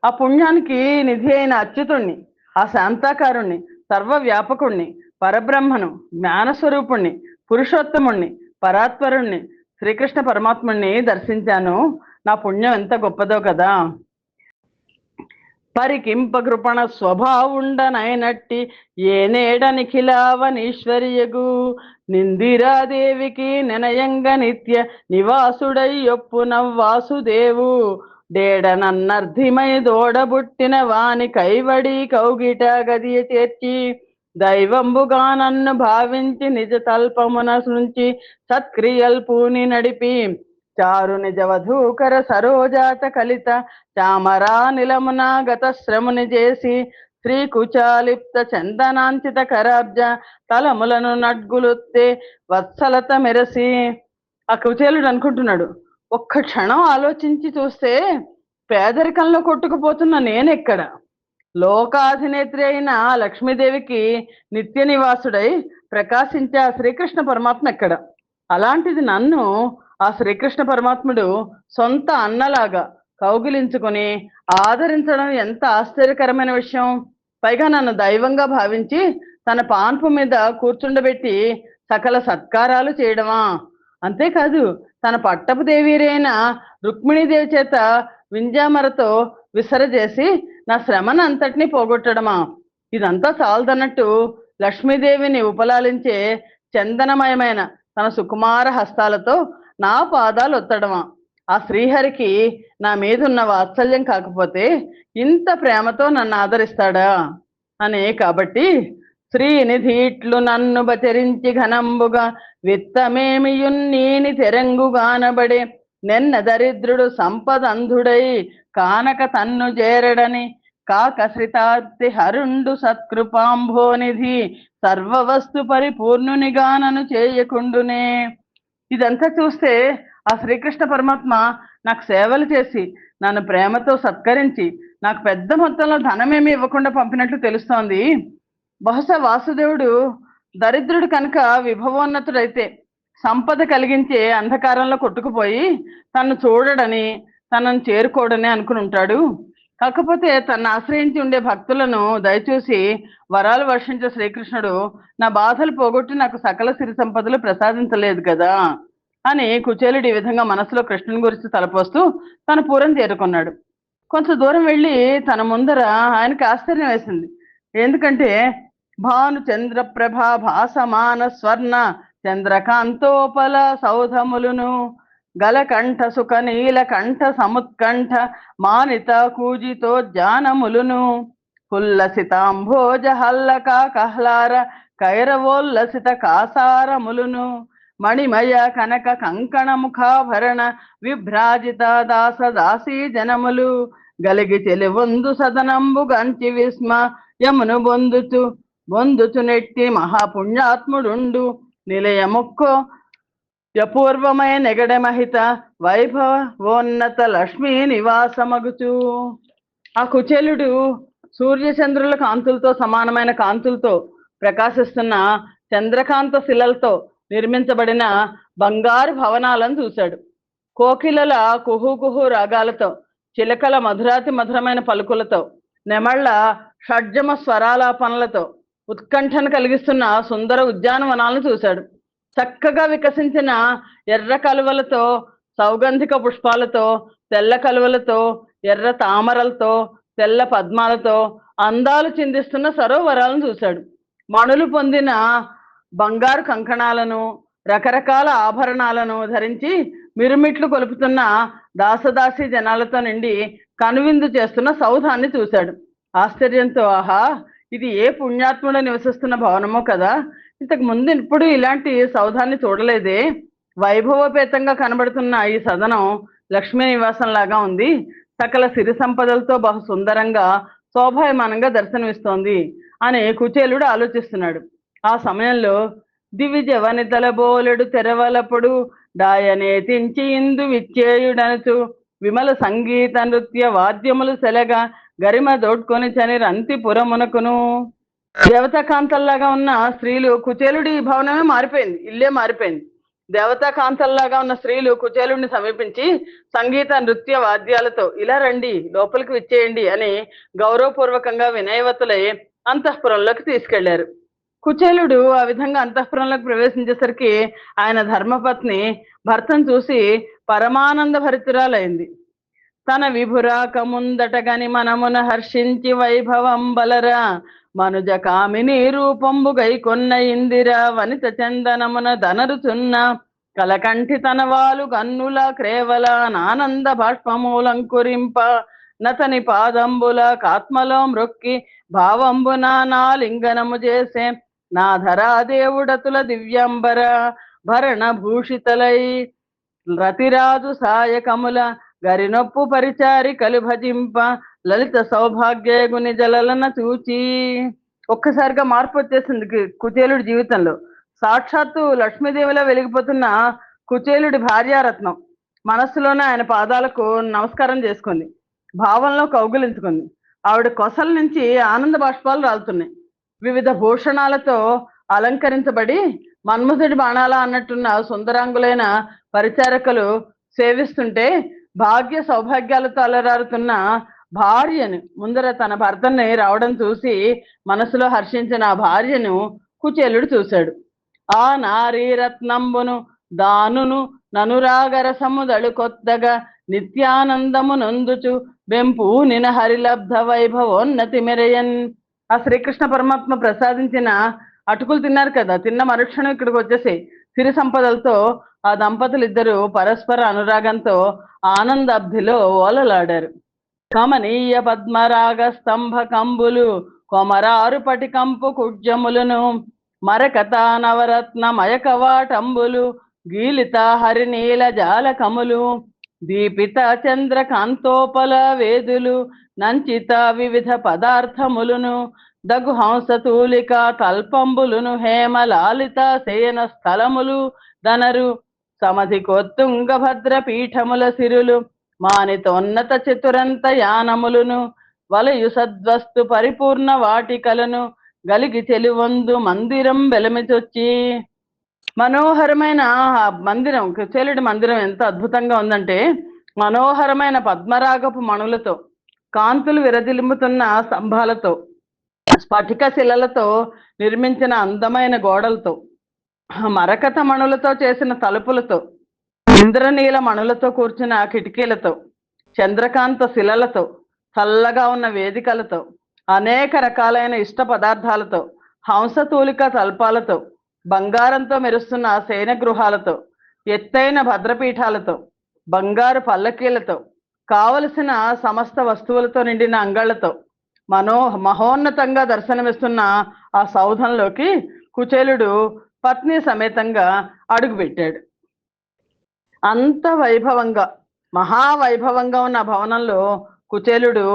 [SPEAKER 1] ఆ పుణ్యానికి నిధి అయిన అచ్యుతుణ్ణి, ఆ శాంతాకారుణ్ణి, సర్వవ్యాపకుణ్ణి, పరబ్రహ్మను, జ్ఞానస్వరూపుణ్ణి, పురుషోత్తముణ్ణి, పరాత్పరుణ్ణి, శ్రీకృష్ణ పరమాత్ముణ్ణి దర్శించాను. నా పుణ్యం ఎంత గొప్పదో కదా. పరికింపకృపణ స్వభావుండనైనట్టి ఏనేడ నిఖిలావనీశ్వరియగు నిందిరాదేవికి నినయంగ నిత్య నివాసుడై యొప్పునవ్వాసుదేవు డేడనన్నర్థిమై దోడబుట్టిన వాని కైవడి కౌగిట గదియ చేర్చి దైవంబుగా నన్ను భావించి నిజ తల్పమున నుంచి సత్క్రియల్పూని నడిపి చారు నిజవధూకర సరోజాత కలిత చామరా నిలమున గత శ్రముని చేసి శ్రీకుచాలిప్త చందనాంచిత కరాబ్జ తలములను నడ్గులుత్తే వత్సలత మెరసి. ఆ కుచేలుడు అనుకుంటున్నాడు, ఒక్క క్షణం ఆలోచించి చూస్తే పేదరికంలో కొట్టుకుపోతున్న నేనెక్కడ, లోకాధినేత్రి అయిన లక్ష్మీదేవికి నిత్య నివాసుడై ప్రకాశించే ఆ శ్రీకృష్ణ పరమాత్మ ఎక్కడ? అలాంటిది నన్ను ఆ శ్రీకృష్ణ పరమాత్ముడు సొంత అన్నలాగా కౌగిలించుకొని ఆదరించడం ఎంత ఆశ్చర్యకరమైన విషయం. పైగా నన్ను దైవంగా భావించి తన పాన్పు మీద కూర్చుండబెట్టి సకల సత్కారాలు చేయడమా? అంతేకాదు తన పట్టపు దేవీరైన రుక్మిణీదేవి చేత వింజామరతో విసరజేసి నా శ్రమను అంతటినీ పోగొట్టడమా? ఇదంతా చాలదన్నట్టు లక్ష్మీదేవిని ఉపలాలించే చందనమయమైన తన సుకుమార హస్తాలతో నా పాదాలు ఒత్తడమా? ఆ శ్రీహరికి నా మీదున్న వాత్సల్యం కాకపోతే ఇంత ప్రేమతో నన్ను ఆదరిస్తాడా అని. కాబట్టి శ్రీనిధిట్లు నన్ను బచరించి ఘనంబుగా విత్తమేమియున్నీని తెరంగుగానబడే నెన్న దరిద్రుడు సంపదంధుడై కానక తన్ను చేరడని కాక శ్రితార్తి హరుండు సత్కృపాంభోనిధి సర్వవస్తు పరిపూర్ణునిగా నన్ను చేయకుండునే. ఇదంతా చూస్తే ఆ శ్రీకృష్ణ పరమాత్మ నాకు సేవలు చేసి నన్ను ప్రేమతో సత్కరించి నాకు పెద్ద మొత్తంలో ధనమేమి ఇవ్వకుండా పంపినట్లు తెలుస్తోంది. బహుశా వాసుదేవుడు దరిద్రుడు కనుక విభవోన్నతుడైతే సంపద కలిగించే అంధకారంలో కొట్టుకుపోయి తను చూడడని తనను చేరుకోడని అనుకుని ఉంటాడు. కాకపోతే తను ఆశ్రయించి ఉండే భక్తులను దయచూసి వరాలు వర్షించే శ్రీకృష్ణుడు నా బాధలు పోగొట్టి నాకు సకల సిరి సంపదలు ప్రసాదించలేదు కదా అని కుచేలుడు ఈ విధంగా మనసులో కృష్ణుని గురించి తలపోస్తూ తన పూరం చేరుకున్నాడు. కొంత దూరం వెళ్ళి తన ముందర ఆయనకి ఆశ్చర్యం వేసింది. ఎందుకంటే భాను చంద్ర ప్రభా భాసమాన స్వర్ణ చంద్రకాంతోపల సౌధములును గలకంఠ సుఖ నీలకంఠ సముత్కంఠ మానిత కూజితో జానములును పుల్లసితాంభోజ హల్లక కహ్లార కైరవోల్లసిత కాసారములును మణిమయ కనక కంకణ ముఖాభరణ విభ్రాజిత దాస దాసీ జనములు గలిగి చెలివొందు సదనంబు గంచి విస్మ యమును బొందుచు నెట్టి మహాపుణ్యాత్ముడుండు నిలయముక్కో యపూర్వమయ నెగడమహిత వైభవోన్నత లక్ష్మీ నివాసమగుచు. ఆ కుచేలుడు సూర్యచంద్రుల కాంతులతో సమానమైన కాంతులతో ప్రకాశిస్తున్న చంద్రకాంత శిలలతో నిర్మించబడిన బంగారు భవనాలను చూశాడు. కోకిలల కుహు కుహు రాగాలతో, చిలకల మధురాతి మధురమైన పలుకులతో, నెమళ్ల షడ్జమ స్వరాలాపనలతో ఉత్కంఠను కలిగిస్తున్న సుందర ఉద్యానవనాలను చూశాడు. చక్కగా వికసించిన ఎర్ర కలువలతో, సౌగంధిక పుష్పాలతో, తెల్ల కలువలతో, ఎర్ర తామరలతో, తెల్ల పద్మాలతో అందాలు చిందిస్తున్న సరోవరాలను చూశాడు. మణులు పొందిన బంగారు కంకణాలను, రకరకాల ఆభరణాలను ధరించి మిరుమిట్లు కొలుపుతున్న దాసదాసి జనాలతో నిండి కనువిందు చేస్తున్న సౌధాన్ని చూశాడు. ఆశ్చర్యంతో, ఆహా, ఇది ఏ పుణ్యాత్ముడు నివసిస్తున్న భవనమో కదా, ఇంతకు ముందు ఇప్పుడు ఇలాంటి సౌధాన్ని చూడలేదే. వైభవపేతంగా కనబడుతున్న ఈ సదనం లక్ష్మీ నివాసం లాగా ఉంది. సకల సిరి సంపదలతో బహు సుందరంగా శోభాయమానంగా దర్శనమిస్తోంది అని కుచేలుడు ఆలోచిస్తున్నాడు. ఆ సమయంలో దివిజ వనితల బోలెడు తెరవలపుడు డాయనే తించి ఇందు విచ్చేయుడనుచు విమల సంగీత నృత్య వాద్యములు సెలగా గరిమ దోడ్కొని చని రంతిపురమునకును. దేవతాకాంతల్లాగా ఉన్న స్త్రీలు, కుచేలుడి భవనమే మారిపోయింది, ఇల్లే మారిపోయింది. దేవతాకాంతల్లాగా ఉన్న స్త్రీలు కుచేలుడిని సమీపించి సంగీత నృత్య వాద్యాలతో ఇలా రండి, లోపలికి విచ్చేయండి అని గౌరవపూర్వకంగా వినయవతులై అంతఃపురంలోకి తీసుకెళ్లారు. కుచేలుడు ఆ విధంగా అంతఃపురంలోకి ప్రవేశించేసరికి ఆయన ధర్మపత్ని భర్తను చూసి పరమానంద భరితురాలైంది. తన విభురాక ముందటగని మనమున హర్షించి వైభవం బలరా మనుజ కామిని రూపంబు గైకొన్న ఇందిర వనిత చందనమున ధనరుచున్న కలకంఠి తనవాలు గన్నుల క్రేవల నానంద బాష్పమూలంకురింప నతని పాదంబుల కాత్మలో మృక్కి భావంబున నా లింగనము చేసే నా ధరాదేవుడతుల దివ్యంబర భరణ భూషితలై రతిరాజు సాయకముల గరినొప్పు పరిచారి కలిభజింప లలిత సౌభాగ్య గుని జలలన చూచి. ఒక్కసారిగా మార్పు వచ్చేసింది కుచేలుడి జీవితంలో. సాక్షాత్తు లక్ష్మీదేవిలా వెలిగిపోతున్న కుచేలుడి భార్యారత్నం మనస్సులోనే ఆయన పాదాలకు నమస్కారం చేసుకుంది, భావంలో కౌగులించుకుంది. ఆవిడ కొసల నుంచి ఆనంద బాష్పాలు రాలుతున్నాయి. వివిధ భూషణాలతో అలంకరించబడి మన్మధుడి బాణాల అన్నట్టున్న సుందరాంగులైన పరిచారకులు సేవిస్తుంటే భాగ్య సౌభాగ్యాలతో అలరారుతున్న భార్యను ముందర తన భర్తని రావడం చూసి మనసులో హర్షించిన ఆ భార్యను కుచేలుడు చూశాడు. ఆ నారీ రత్నంబును దానును ననురాగరసముదಳು కొత్తగా నిత్యానందము నొందుచు వెంపు నిన హరిలబ్ధ వైభవోన్నతి మెరయన్. ఆ శ్రీకృష్ణ పరమాత్మ ప్రసాదించిన అటుకులు తిన్నారు కదా, తిన్న మరుక్షణం ఇక్కడికి వచ్చేసి సిరి సంపదలతో ఆ దంపతులు ఇద్దరు పరస్పర అనురాగంతో ఆనందాబ్ధిలో ఓలలాడారు. కమనీయ పద్మరాగ స్తంభ కంబులు కొమరారు పటి కంపు కుడ్యములను మరకత నవరత్న మయకవాటంబులు గీలిత హరినీల జాలకములు దీపిత చంద్రకాంతోపల వేదులు నంచిత వివిధ పదార్థములను దగు హంసతూలిక తల్పంబులును హేమ లాలిత శయన స్థలములు దనరు సమధి కొత్తుంగ భద్ర పీఠముల సిరులు మానితోన్నత చతురంత యానములును వలయు సద్వస్తు పరిపూర్ణ వాటికలను గలిగి చెలివందు మందిరం వెలమిచొచ్చి. మనోహరమైన మందిరం, కుచేలుడి మందిరం ఎంత అద్భుతంగా ఉందంటే, మనోహరమైన పద్మరాగపు మణులతో, కాంతులు విరజిల్లుతున్న స్తంభాలతో, స్ఫటిక శిలలతో నిర్మించిన అందమైన గోడలతో, మరకత మణులతో చేసిన తలుపులతో, ఇంద్రనీల మణులతో కూర్చున్న కిటికీలతో, చంద్రకాంత శిలలతో, చల్లగా ఉన్న వేదికలతో, అనేక రకాలైన ఇష్ట పదార్థాలతో, హంసతూలిక తల్పాలతో, బంగారంతో మెరుస్తున్న శయన గృహాలతో, ఎత్తైన భద్రపీఠాలతో, బంగారు పల్లకీలతో, కావలసిన సమస్త వస్తువులతో నిండిన అంగళ్లతో మహోన్నతంగా దర్శనమిస్తున్న ఆ సౌధంలోకి కుచేలుడు పత్ని సమేతంగా అడుగుపెట్టాడు. అంత వైభవంగా, మహావైభవంగా ఉన్న భవనంలో కుచేలుడు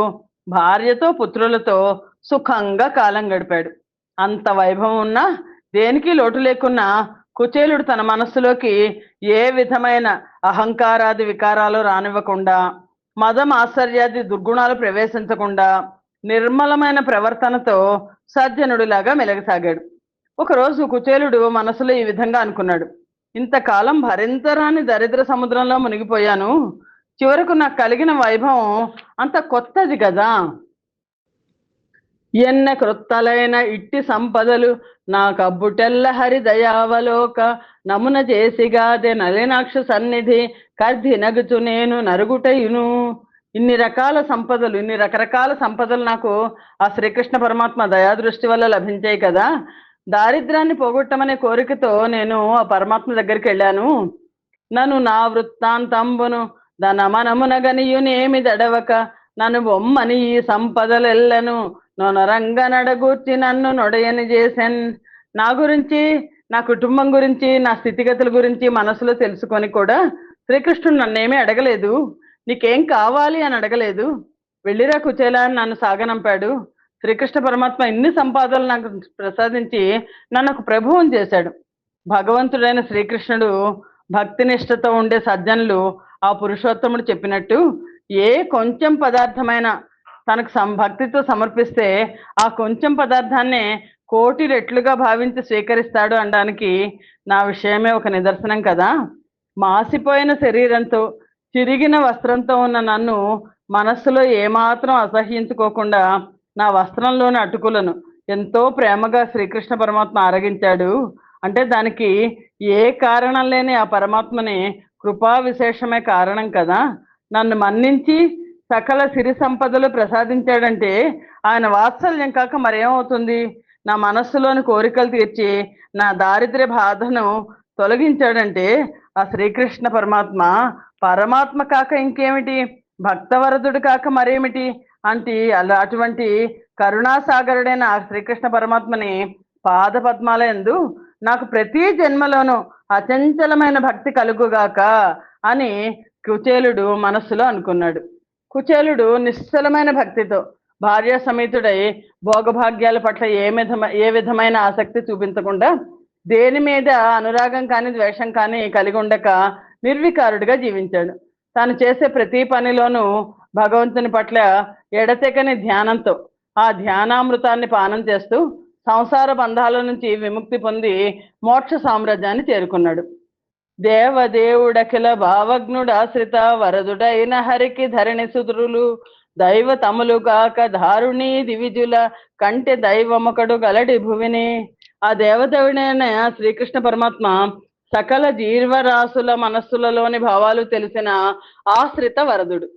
[SPEAKER 1] భార్యతో పుత్రులతో సుఖంగా కాలం గడిపాడు. అంత వైభవం ఉన్నా, దేనికి లోటు లేకున్నా కుచేలుడు తన మనస్సులోకి ఏ విధమైన అహంకారాది వికారాలు రానివ్వకుండా, మదం ఆశ్చర్యాది దుర్గుణాలు ప్రవేశించకుండా నిర్మలమైన ప్రవర్తనతో సజ్జనుడిలాగా మెలగసాగాడు. ఒకరోజు కుచేలుడు మనసులో ఈ విధంగా అనుకున్నాడు: ఇంతకాలం భరించరాని దరిద్ర సముద్రంలో మునిగిపోయాను, చివరకు నాకు కలిగిన వైభవం అంత కొత్తది కదా. ఎన్న క్రొత్తలైన ఇట్టి సంపదలు నా కబ్బుటెల్ల హరి దయావలోక నమున చేసిగాదే నలినాక్ష సన్నిధి కర్ధి నగుచు నేను నరుగుటయును. ఇన్ని రకాల సంపదలు, ఇన్ని రకరకాల సంపదలు నాకు ఆ శ్రీకృష్ణ పరమాత్మ దయాదృష్టి వల్ల లభించాయి కదా. దారిద్ర్యాన్ని పోగొట్టమనే కోరికతో నేను ఆ పరమాత్మ దగ్గరికి వెళ్ళాను. నన్ను నా వృత్తాంతంబును ధనమనమునగనియునేమి దడవక నన్ను బొమ్మని ఈ సంపదలెల్లను నొనరంగ నడగూర్చి నన్ను నొడయని చేశాన్. నా గురించి, నా కుటుంబం గురించి, నా స్థితిగతుల గురించి మనసులో తెలుసుకొని కూడా శ్రీకృష్ణుడు నన్నేమీ అడగలేదు, నీకేం కావాలి అని అడగలేదు. వెళ్ళిరా కుచేలా అని నన్ను సాగనంపాడు. శ్రీకృష్ణ పరమాత్మ ఇన్ని సంపాదనలు నాకు ప్రసాదించి నన్ను ఒక ప్రభువుని చేశాడు. భగవంతుడైన శ్రీకృష్ణుడు భక్తినిష్టతో ఉండే సజ్జనులు ఆ పురుషోత్తముడు చెప్పినట్టు ఏ కొంచెం పదార్థమైనా తనకు భక్తితో సమర్పిస్తే ఆ కొంచెం పదార్థాన్నే కోటి రెట్లుగా భావించి స్వీకరిస్తాడు అనడానికి నా విషయమే ఒక నిదర్శనం కదా. మాసిపోయిన శరీరంతో, చిరిగిన వస్త్రంతో ఉన్న నన్ను మనస్సులో ఏమాత్రం అసహ్యించుకోకుండా నా వస్త్రంలోని అటుకులను ఎంతో ప్రేమగా శ్రీకృష్ణ పరమాత్మ ఆరగించాడు అంటే దానికి ఏ కారణం లేని ఆ పరమాత్మని కృపా విశేషమే కారణం కదా. నన్ను మన్నించి సకల సిరి సంపదలు ప్రసాదించాడంటే ఆయన వాత్సల్యం కాక మరేమవుతుంది. నా మనస్సులోని కోరికలు తీర్చి నా దారిద్ర్య బాధను తొలగించాడంటే ఆ శ్రీకృష్ణ పరమాత్మ పరమాత్మ కాక ఇంకేమిటి, భక్తవరదుడు కాక మరేమిటి అంటే అటువంటి కరుణాసాగరుడైన ఆ శ్రీకృష్ణ పరమాత్మని పాద పద్మాల యందు నాకు ప్రతి జన్మలోనూ అచంచలమైన భక్తి కలుగుగాక అని కుచేలుడు మనస్సులో అనుకున్నాడు. కుచేలుడు నిశ్చలమైన భక్తితో భార్య సమేతుడై భోగభాగ్యాల పట్ల ఏ విధమైన ఆసక్తి చూపించకుండా, దేని మీద అనురాగం కానీ ద్వేషం కానీ కలిగి ఉండక నిర్వికారుడిగా జీవించాడు. తాను చేసే ప్రతి పనిలోనూ భగవంతుని పట్ల ఎడతెగని ధ్యానంతో ఆ ధ్యానామృతాన్ని పానం చేస్తూ సంసార బంధాల నుంచి విముక్తి పొంది మోక్ష సామ్రాజ్యాన్ని చేరుకున్నాడు. దేవదేవుడఖిల భావజ్ఞుడాశ్రిత వరదుడైన హరికి ధరణి సుదురులు దైవ తములుగాక దారుణి దివిజుల కంటే దైవమొకడు గలడి భువిని. ఆ దేవదేవుడైన శ్రీకృష్ణ పరమాత్మ సకల జీవరాశుల మనస్సులలోని భావాలు తెలిసిన ఆశ్రిత వరదుడు.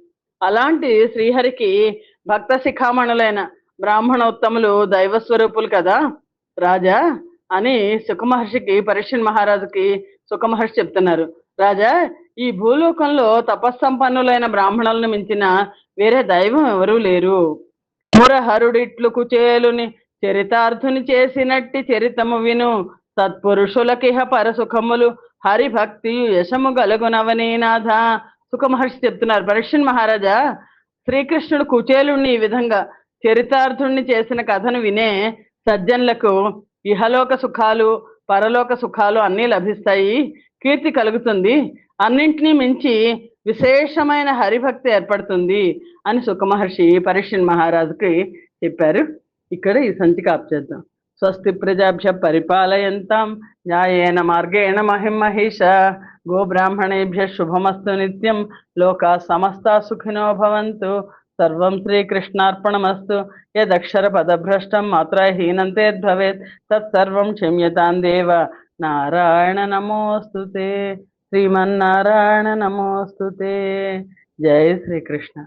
[SPEAKER 1] అలాంటి శ్రీహరికి భక్త శిఖామణులైన బ్రాహ్మణోత్తములు దైవస్వరూపులు కదా రాజా అని సుఖమహర్షికి, పరీక్షణ్ మహారాజుకి సుఖమహర్షి చెప్తున్నారు. రాజా, ఈ భూలోకంలో తపస్సంపన్నులైన బ్రాహ్మణులను మించిన వేరే దైవం ఎవరూ లేరు. మురహరుడిట్లు కుచేలుని చరితార్థుని చేసినట్టి చరితము విను, సత్పురుషులకిహ పరసుఖములు హరిభక్తియు యశము గలుగునవనీనాథ. సుఖమహర్షి చెప్తున్నారు, పరీక్షణ్ మహారాజా, శ్రీకృష్ణుడు కుచేలుణ్ణి ఈ విధంగా చరితార్థుణ్ణి చేసిన కథను వినే సజ్జనులకు ఇహలోక సుఖాలు పరలోక సుఖాలు అన్నీ లభిస్తాయి, కీర్తి కలుగుతుంది, అన్నింటినీ మించి విశేషమైన హరిభక్తి ఏర్పడుతుంది అని సుఖమహర్షి పరీక్షణ్ మహారాజుకి చెప్పారు. ఇక్కడ ఈ సంచిక ఆప్ చేద్దాం. స్వస్తి ప్రజాభ్య పరిపాలయంతాం న్యాయేన మార్గేణ మహిం మహిష. గోబ్రాహ్మణేభ్య శుభమస్తు నిత్యం. లోకా సమస్తా సుఖినో భవంతు. సర్వం శ్రీకృష్ణార్పణమస్తు. యదక్షర పదభ్రష్టం మాత్రహీనం తేద్భవేత్ తత్సర్వం క్షమ్యతాం దేవ. నారాయణ నమోస్తుతే. శ్రీమన్నారాయణ నమోస్తుతే. జై శ్రీకృష్ణ.